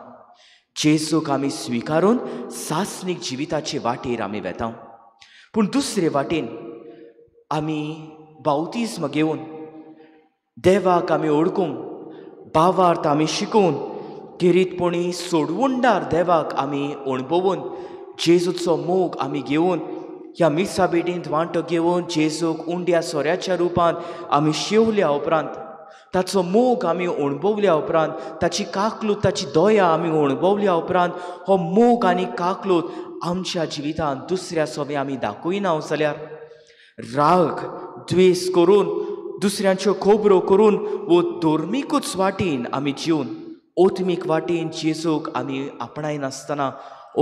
जेजूक आमी स्विकारून सासणीक जिविताचे वाटेर आमी वेता. पूण दुसरे वाटेन आमी बावतिस्म घेवन देवाक आमी ओळखूंक, भावार्थ आमी शिकून, खिरीतपणी सोडवणदार देवाक आमी अणभवून, जेजूचो मोग आमी घेवन, ह्या मिस्सा बेटींत वांटो घेवन जेजूक उंड्या सोऱ्याच्या रुपांत आमी शिवल्या उपरांत, ताचो मोग आमी अणभवल्या उपरांत, ताची काकलूत, ताची दया आमी अणभवल्या उपरांत, हो मोग आनी काकलूत आमच्या जिवितांत दुसऱ्या सोबे आमी दाखयना जाल्यार राग द्वेस करून, दुसऱ्यांच्यो खबरो करून वो धर्मीकूच वाटेन आमी जिवन ओत्मीक वाटेन जेजूक आमी आपणाय नासतना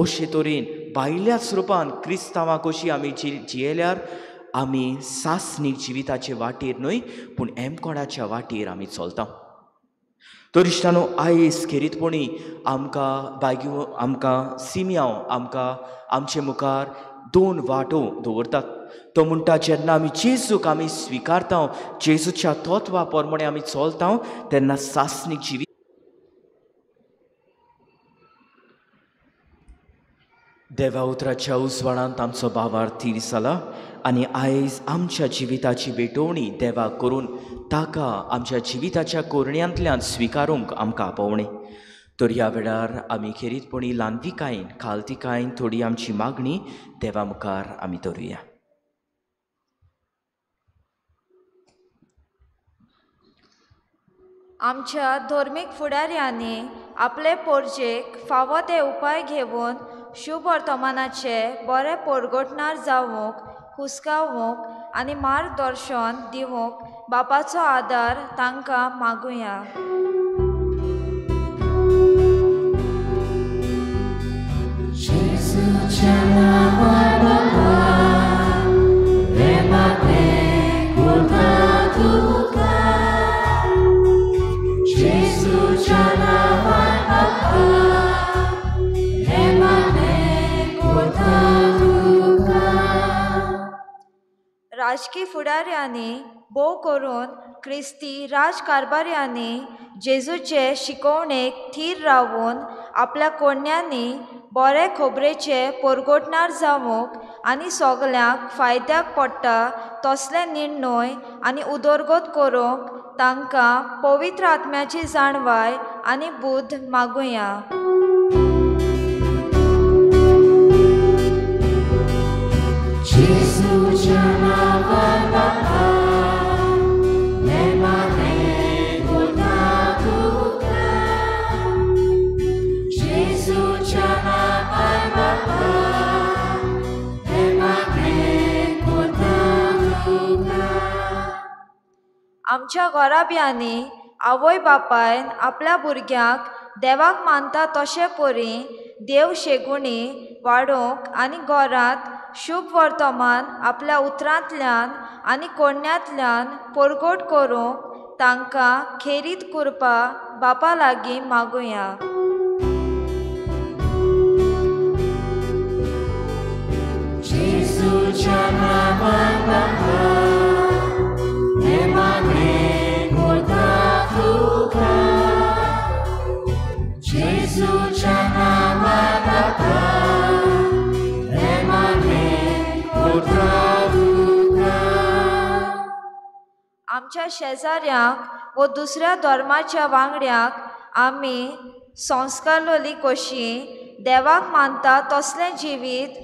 अशे तरेन भायल्याच रुपान क्रिस्तांवां कशी आमी जियेल्यार आमी सासणीक जिविताचे वाटेर न्हय पूण एमकोणाच्या वाटेर आमी चलता. तर इश्टानो आयज खेरीतपणी आमकां सिमियांव आमकां आमचे मुखार 2 वाटो दवरतात. तो म्हणटा जेन्ना आमी जेजूक आमी स्विकारता, जेजूच्या तत्वा प्रमाणे आमी चलता, तेन्ना सासणीक जिवीत देवा उतराच्या उजवाडांत आमचो भावार्थी दिसला आनी आयज आमच्या जिविताची भेटोवणी देवाक करून ताका आमच्या जिविताच्या कोरण्यांतल्यान स्विकारूंक आमकां आपोवणी. तर ह्या वेळार आमी खेरीतपणी ल्हानविकायेन खालतिकायेन थोडी आमची मागणी देवा मुखार आमी दवरुया. आमच्या धर्मीक फुडाऱ्यांनी आपले पोरजेक फावो ते उपाय घेवन शुभ वर्तमानाचे बरे परगटणार जावंक, हुस्कावूंक आनी मार्गदर्शन दिवंक बापाचो आदार तांकां मागुया. राजकी फुडाऱ्यांनी भोव करून क्रिस्ती राजकारभाऱ्यांनी जेजूचे शिकवणेक थीर रावून आपल्या कोण्यांनी बरे खबरेचे परगटणार जावंक आनी सगल्यांक फायद्याक पडटा तसले निर्णय आनी उदरगत करूंक तांकां पवित्र आत्म्याची जाणवाय आनी बुद्ध मागुया. आमच्या घोराब्यांनी आवय बापायन आपल्या भुरग्यांक देवाक मानता तशे परी देव शेगुणी वाडोवंक आनी घरांत शुभ वर्तमान आपल्या उतरांतल्यान आनी कोण्यांतल्यान परगट करूंक तांकां खेरीत करपा बापा लागीं मागुया. आमच्या शेजाऱ्यांक व दुसऱ्या धर्माच्या वांगड्यांक आमी संस्कारलोली कशी देवाक मानता तसलें जिवीत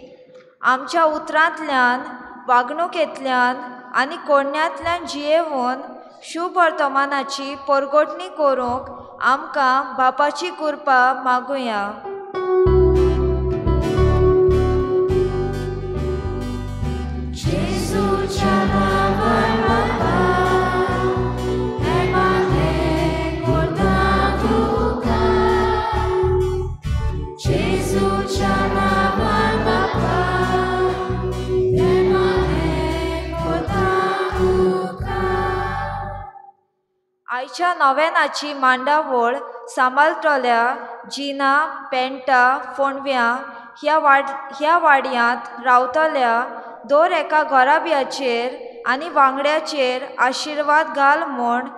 आमच्या उतरांतल्यान वागणुकेंतल्यान आनी कोण्यांतल्यान जियेवून शुभ वर्तमानाची परगटणी करूंक आमकां बापाची कृपा मागुया. आयच्या नव्यानाची मांडावळ सांबाळटल्या जिना पेंटा फोंडव्या ह्या वाड्यांत रावतल्या दर एका घोराब्याचेर आनी वांगड्याचेर आशिर्वाद घाल म्हूण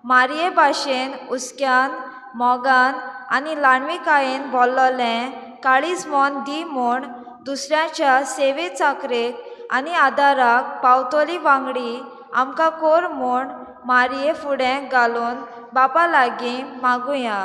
मारये भाशेन हुस्क्यान मोगान आनी ल्हानविकायेन भरलोलें काळीज मोन दी म्हूण दुसऱ्याच्या सेवे चाकरेक आनी आदाराक पावतली वांगडी आमकां कोर म्हूण मारये फुडें घालून बापा लागीं मागुया.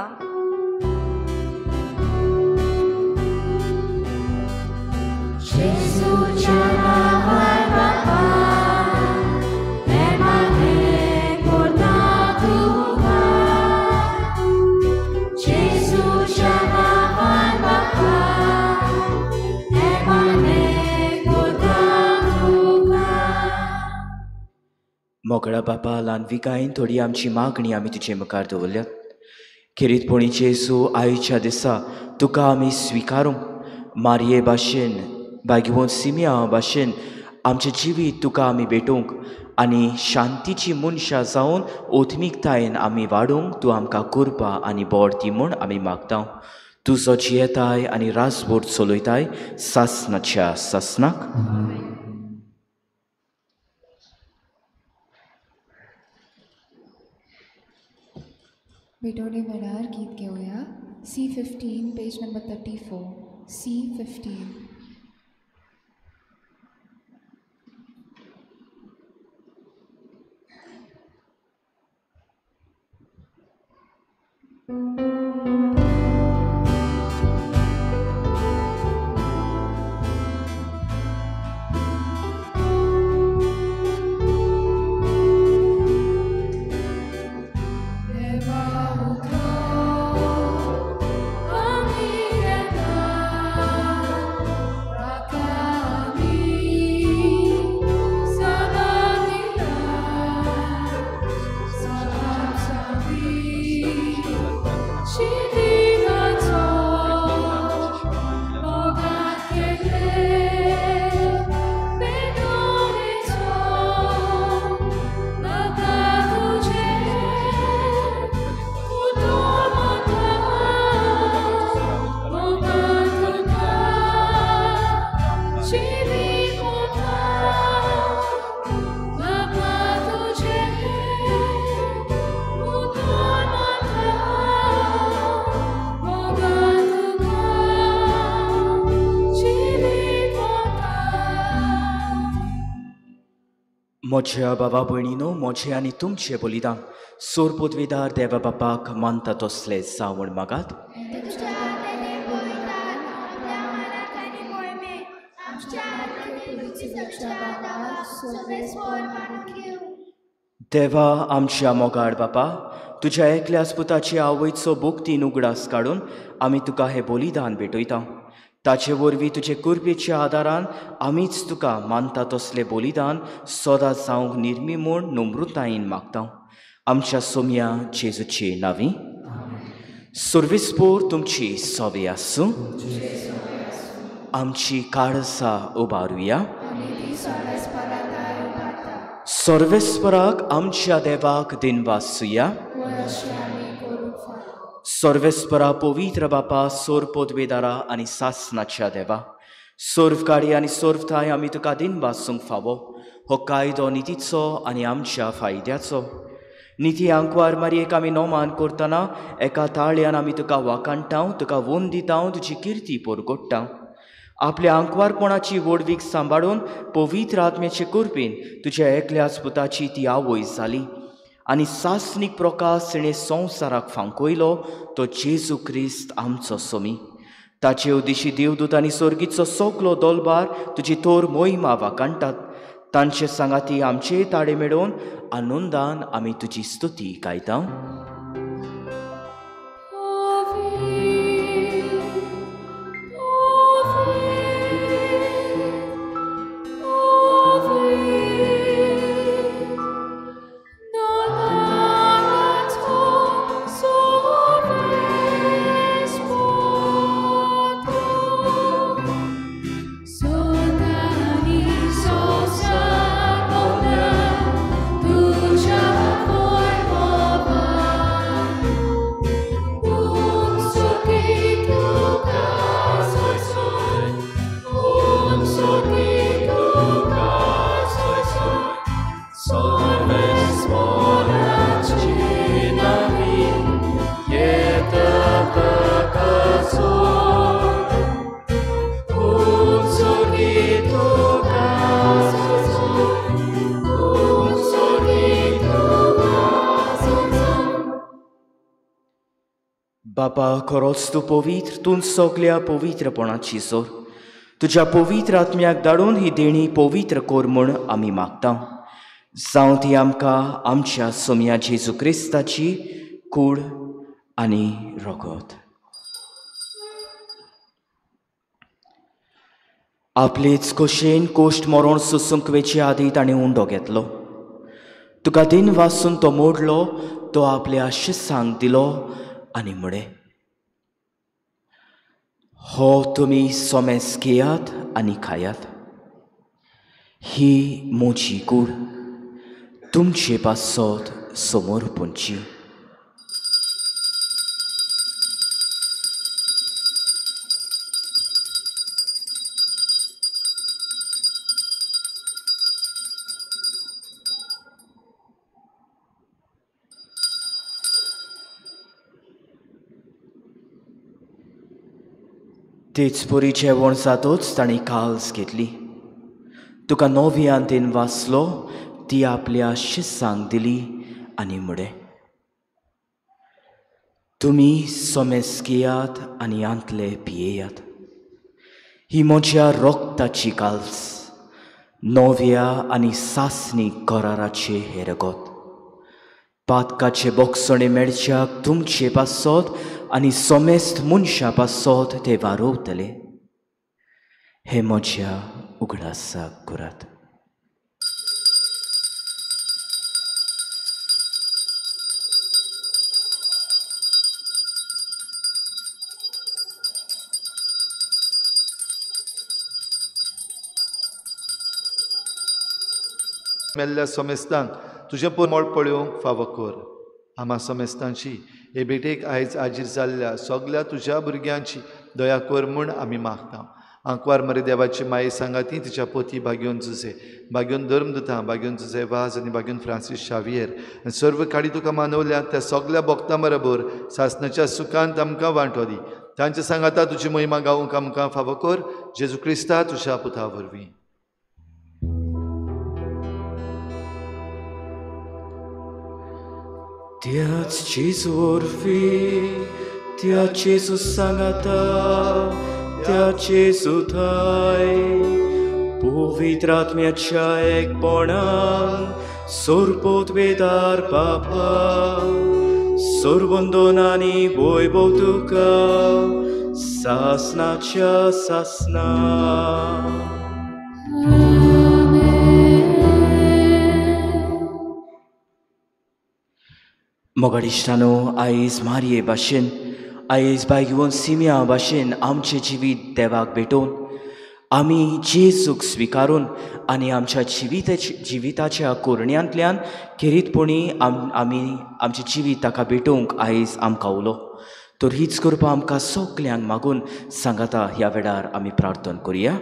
मोगळा बापा ल्हानविकायेन थोडी आमची मागणी आमी तुजे मुखार दवरल्यात. खेरीतपणी जेजू आयच्या दिसा तुका आमी स्विकारूंक मारये भाशेन भाग्यवंत सिमिया भाशेन आमचे जिवीत तुका आमी भेटूंक आनी शांतीची मनशां जावन ओथमीकतायेन आमी वाडूंक तूं आमकां कृपा आनी बोड दी म्हूण आमी मागता. तुजो जियेताय आनी रासभर चलयताय सासनाच्या सासनाक. भेटोडे वेळार गीत घेवया. C15 page number 34. C15. म्हज्या बाबा भयणीनो, म्हजें आनी तुमचें बलिदान सोरपोतवेदार देवा बापाक मानता तसलें जावण मागात. देवा आमच्या मोगाड बापा, तुज्या एकल्याच पुताची आवयचो भोगतीन उगडास काडून आमी तुका हें बलिदान भेटयता. ताचे वरवीं तुजे कृपेच्या आदारान आमीच तुका मानता तसलें बलिदान सदांच जावंक निर्मी म्हूण नम्रतायेन मागता. आमच्या सोम्या जेजूचे नांवी. सर्वेस्पोर तुमची सवे आसूं. आमची काळसां उबारुया. सर्वेस्पराक आमच्या देवाक दिनवासुया. सर्वेस्परा पवित्र बापा, सोरपोतवेदारा आनी सासनाच्या देवा, सोर्वकाडी आनी सोर्वताय आमी तुका दिनवासूंक फावो. हो कायदो नितीचो आनी आमच्या फायद्याचो. निती आंकवार मारयेक आमी नोमान करतना एका ताळ्यान आमी तुका वाकाणटाव, तुका वोन दिताव, तुजी किर्ती परगोडटाव. आपल्या आंकवारपणाची वडवीक सांबाळून पवित्र आत्म्याचे कृपेन तुज्या एकल्याच पुताची ती आवय जाली आनी सासनीक प्रकाश तिणें संवसाराक फांकयलो तो जेजू क्रिस्त आमचो सोमी. ताचे उद्देशी देवदूत आनी सर्गीचो सगलो दोलबार तुजी तोर मोहिमा वाकाणटात. तांचे सांगाती आमचे ताळे मेळोवन आनंदान आमी तुजी स्तुती गायता. बापा, खरोच तूं पवित्र, तूं सगल्या पवित्रपणाची जोर. तुज्या पवित्र आत्म्याक धाडून ही देणी पवित्र कोर म्हूण आमी मागता. जावं ती आमकां आमच्या सोम्या जेजू क्रिस्ताची कूड आनी रगत. आपलेच खोशेन कोश्ट मरोण सोसूंक वेचे आदी ताणें उंडो घेतलो. तुका दिन वाचून तो मोडलो, तो आपल्या शिसांक दिलो आनी म्हणे, हो तुमी सोमेस घेयात आनी खायात. ही म्हजी कूड तुमचे पासत समोर पोंची. तेच परी जेवण जातोच ताणीं काल्स घेतली. तुका नोव्यान तेन वाचलो ती आपल्या शिस्सांक दिली आनी म्हळें, तुमी सोमेस घेयात आनी आंतले पियेयात. ही म्हज्या रोगताची काल्स, नोव्या आनी सासणी कराराचे हेरगोत. पातकाचे बोगसणे मेळच्याक तुमचे पासत आनी सोमेस्त मनशा पासत ते वारोवतले. हे म्हज्या उगडासाक करात. मेल्ल्या सोमेस्तांक तुजें पोरमोळ पळोवंक फावो कर. आम्हा सोमेस्तांची हे बेटेक आयज आजीर जाल्ल्या सगल्या तुज्या भुरग्यांची दया कर म्हूण आमी मागता. आंकवार मरे देवाची माये सांगाती तिच्या पोती भाग्योन जुझे, भाग्योन धर्मदुतां, भाग्योन जुझे वाज आनी भाग्योन फ्रांसीस शावियर आनी सर्व काडी तुका मानवल्या त्या सगल्या भक्तां बरोबर सासणाच्या सुखांत आमकां वांटो दी. तांचे सांगाता तुजी महिमा गावूंक आमकां फावो कर. जेजू क्रिस्ता तुज्या पुता वरवीं. त्याच जेजू वरवीं, त्या जेजू सांगाता, त्या जेजू थंय पवित्र आत्म्याच्या एकपणान सोरपोत वेदार बापा सोरवंदोनांनी वैभव तुका सासणाच्या सासणा. मोगाडिश्टानो, आयज मारये भाशेन, आयज बायगिवोन सिम्या भाशेन आमचें जिवीत देवाक भेटोवन आमी जेजूक स्विकारून आनी आमच्या जिविताच्या कोरण्यांतल्यान खेरीतपणी आमी आमचें जिवीत ताका भेटोवंक आयज आमकां उलो. तर हीच कृपा आमकां सगल्यांक मागून सांगाता ह्या वेळार आमी प्रार्थना करुया.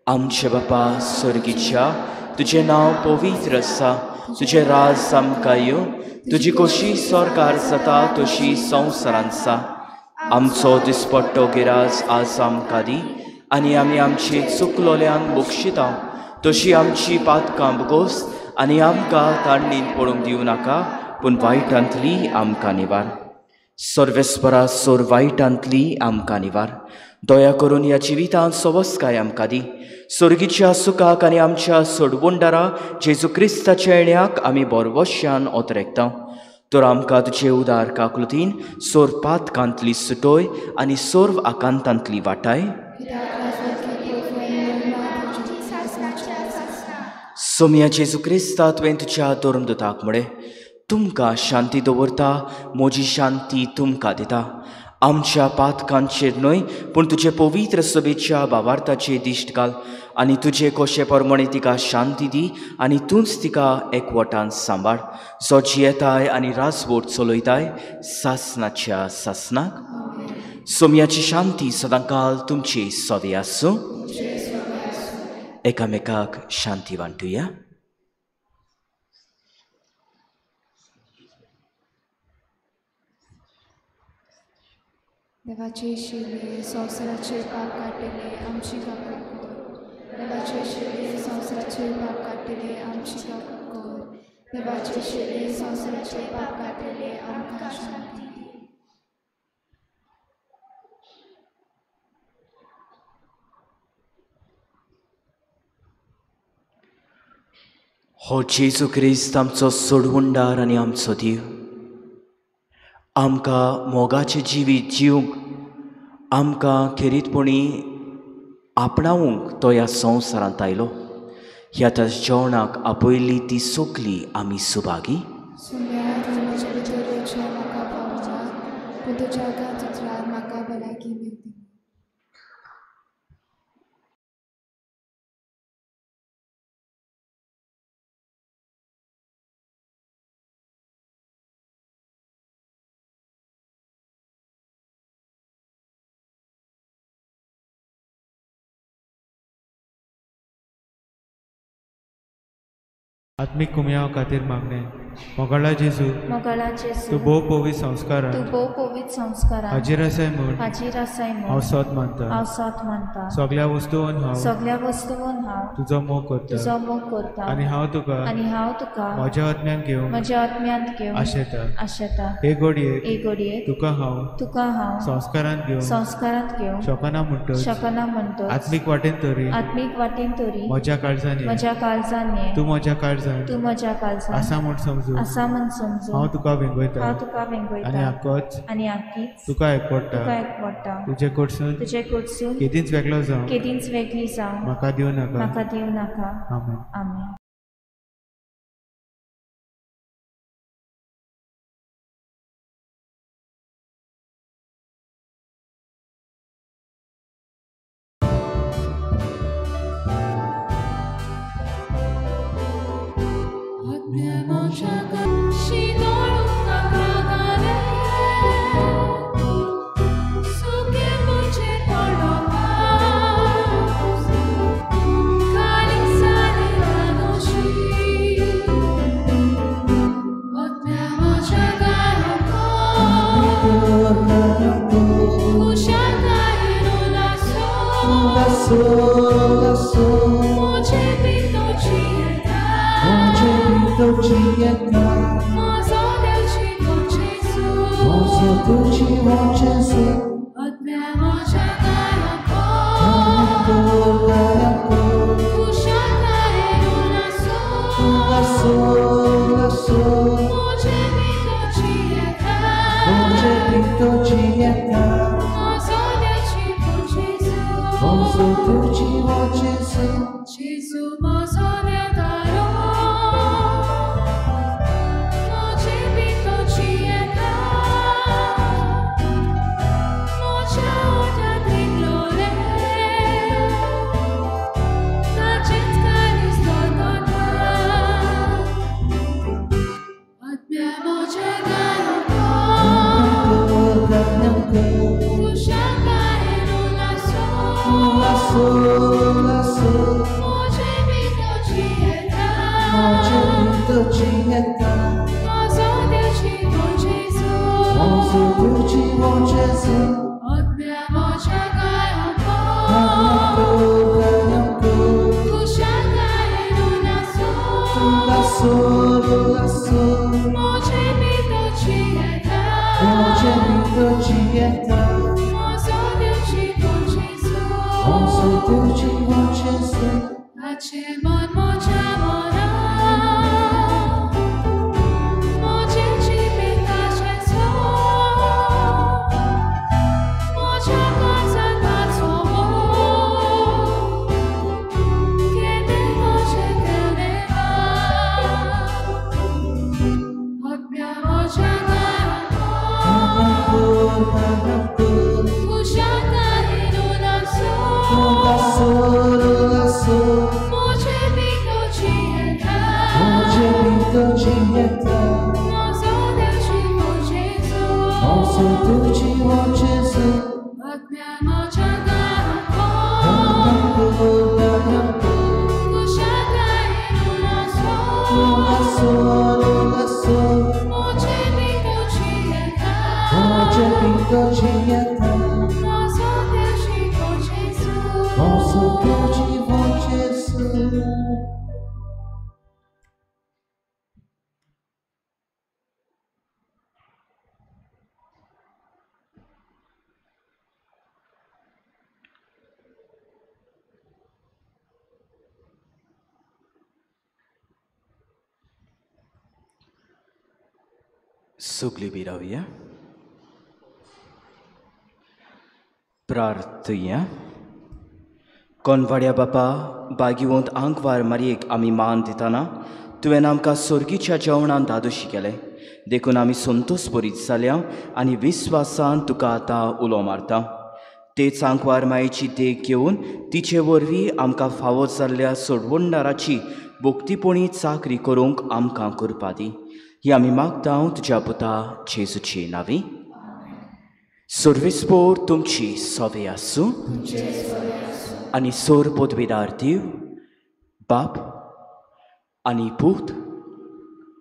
आमचे बापा स्वर्गीच्या, तुजें नांव पवित्र आसा, तुजें राज आमकां येवं, तुजी कशी सरकार जाता तशी संवसारांत आसा. आमचो दिसपट्टो गिरास आज आमकां दी आनी आमी आमची चुकलोल्यांक बक्षिता तशी आमची पातकां बगोस आनी आमकां तांडणींत पडूंक दिवं नाका, पूण वायटांतली आमकां निवार. सर्वेस्परा सोर वायटांतली आमकां निवार. दया करून ह्या जिवितांत सवस्काय आमकां दी. स्वर्गीच्या सुखाक आनी आमच्या सोडवंडारा जेजू क्रिस्ताच्या येण्याक आमी बोरवश्यान ओतरेकता. तर आमकां तुजे उदार काकुलतीन सोर पातकांतली सुटोय आनी सोर्व आकांतांतली वाटाय. सोम्या जेजू क्रिस्ता तुवें तुज्या धर्मदुताक म्हळें, तुमकां शांती दवरता, म्हजी शांती तुमकां दिता. आमच्या पातकांचेर न्हय पूण तुजे पवित्र सभेच्या भावार्थाचेर दिश्ट घाल आनी तुजे कशे प्रमाणे तिका शांती दी आनी तूंच तिका एकवटान सांबाळ. जो जियेताय आनी रासवट चलयताय सासणाच्या सासणाक. सोम्याची शांती सदांकाल तुमची सोबे आसूं. एकामेकाक शांती वांटुया. देवाचे शिले संवसाराचे पाप काटिले आमची काकूट कर. देवाचे शिले संवसाराचे पाप काटिले आमची काकूट कर. देवाचे शिले संवसाराचे पाप काटिले आमकां शांती दी. हो जेजू क्रिस्त आमचो सोडवंडार आनी आमचो देव, आमकां मोगाचें जिवीत जिवंक आमकां खेरीतपणी आपणावंक तो ह्या संवसारांत आयलो. ह्या त्या जेवणाक आपयली ती सगली आमी सुभागी. म्हाका पावना पूण तुज्या कांतार म्हाका भलायकी मेळटली. आत्मीक कुमयाव खातीर मागणे मोगळा जेजू मोगळा जेजू तूं भोव पवित्र संस्कार तूं भोव पवित्र संस्कारां हाजीर आसाय म्हूण हाजीर आसाय हांव म्हूण सोत मानता हांव सोत मानता सगळ्या वस्तूंवन हांव सगळ्या वस्तूंवन हांव तुजो मोग करता तुजो मोग करता आनी हांव तुका म्हज्या आत्म्यान घेवंक म्हज्या आत्म्यांत घेवंक आशेता आशेता हे घडयेक हे घडयेक तुका हांव संस्कारांत घेवंक शकना म्हणटच आत्मीक वाटेन तरी म्हज्या काळजांनी तूं म्हज्या काळजांत आसा म्हूण समजू हांव तुका वेंगयता आनी आख्खीच तुका एकपडटा तुजे कडसून केदींच वेगळो जावं म्हाका दिवं नाका आमेन. सुगली बी रावया प्रार्थया कोनवाड्या बापा बागिवंत आंकवार मारयेक आमी मान दितना तुवें आमकां सोर्गीच्या जेवणान धादोशी केलें देखून आमी संतोश बरीत जाल्या आनी विस्वासान तुका आतां उलो मारता तेच आंकवार मायेची देख घेवन तिचे वरवीं आमकां फावो जाल्ल्या सोडवणदाराची भोक्तीपणी चाकरी करूंक आमकां करपा दी ही आमी मागता तुज्या पुता जेजूची नांवी सर्वेस्पोर तुमची सोवे आसूं आनी सोर पदवेदार दिव बाप आनी पूत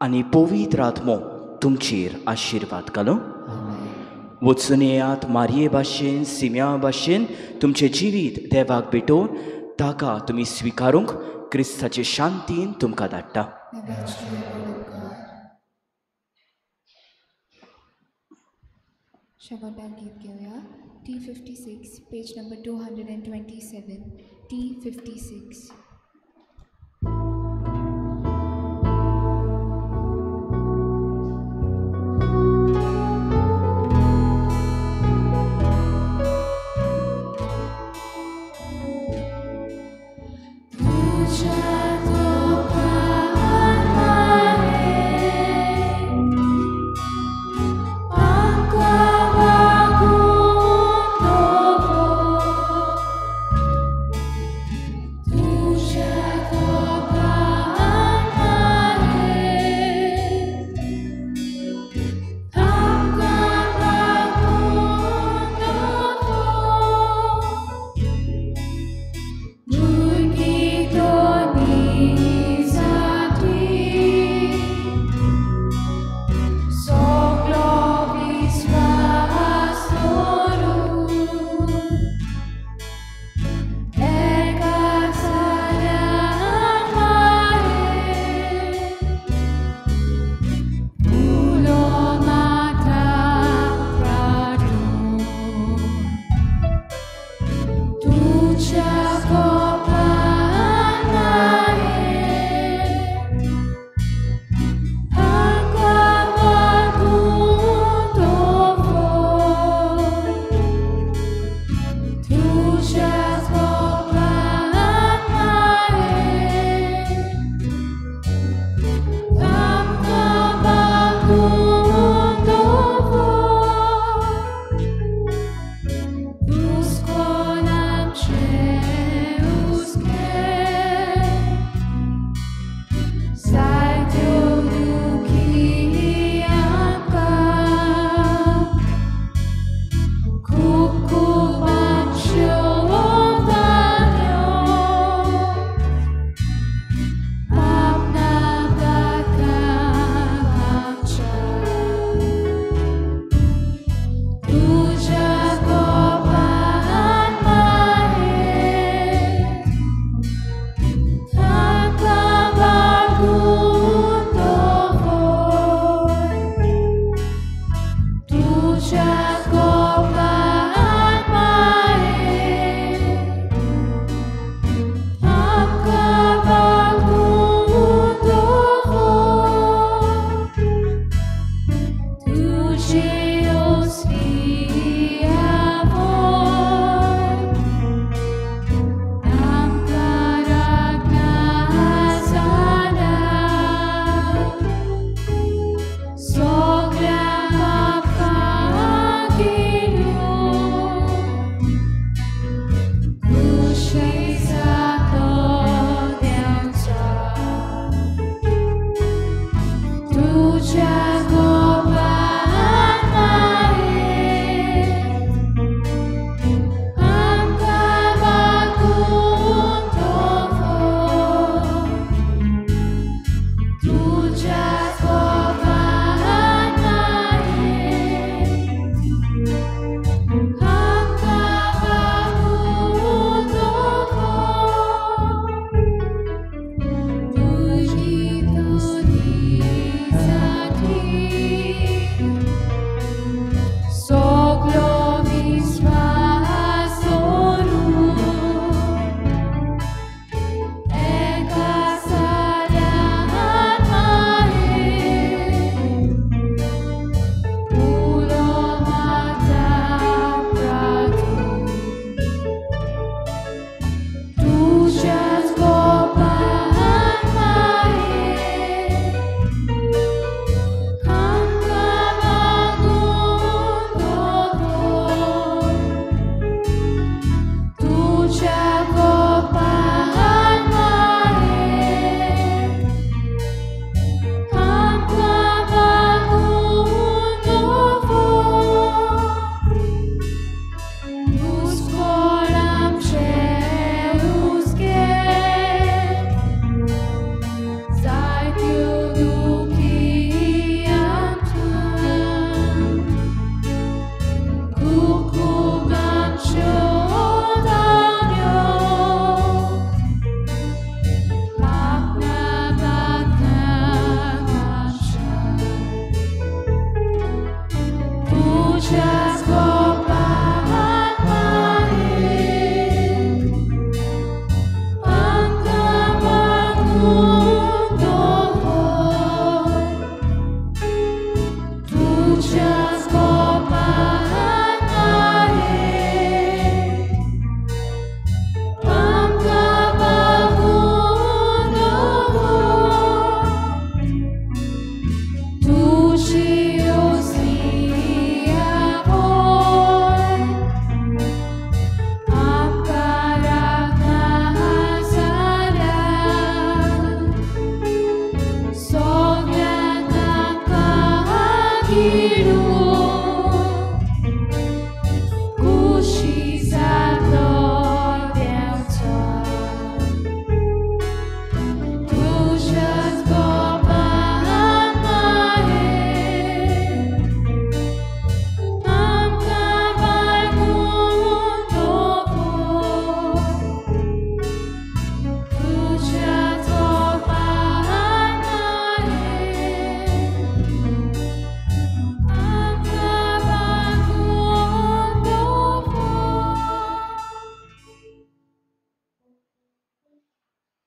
आनी पवित्र आत्मो तुमचेर आशिर्वाद घालो. वचून येयात मारये भाशेन सिम्या भाशेन तुमचें जिवीत देवाक भेटोवन ताका तुमी स्विकारूंक क्रिस्ताचे शांतीन तुमकां धाडटा. शबदान गीत घेऊया. T56, page number 227. T56. Murgi doni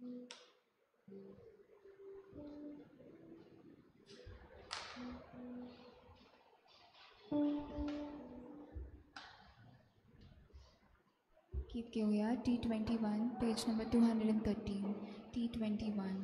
गीत घेऊया T21 पेज नंबर 213 T21.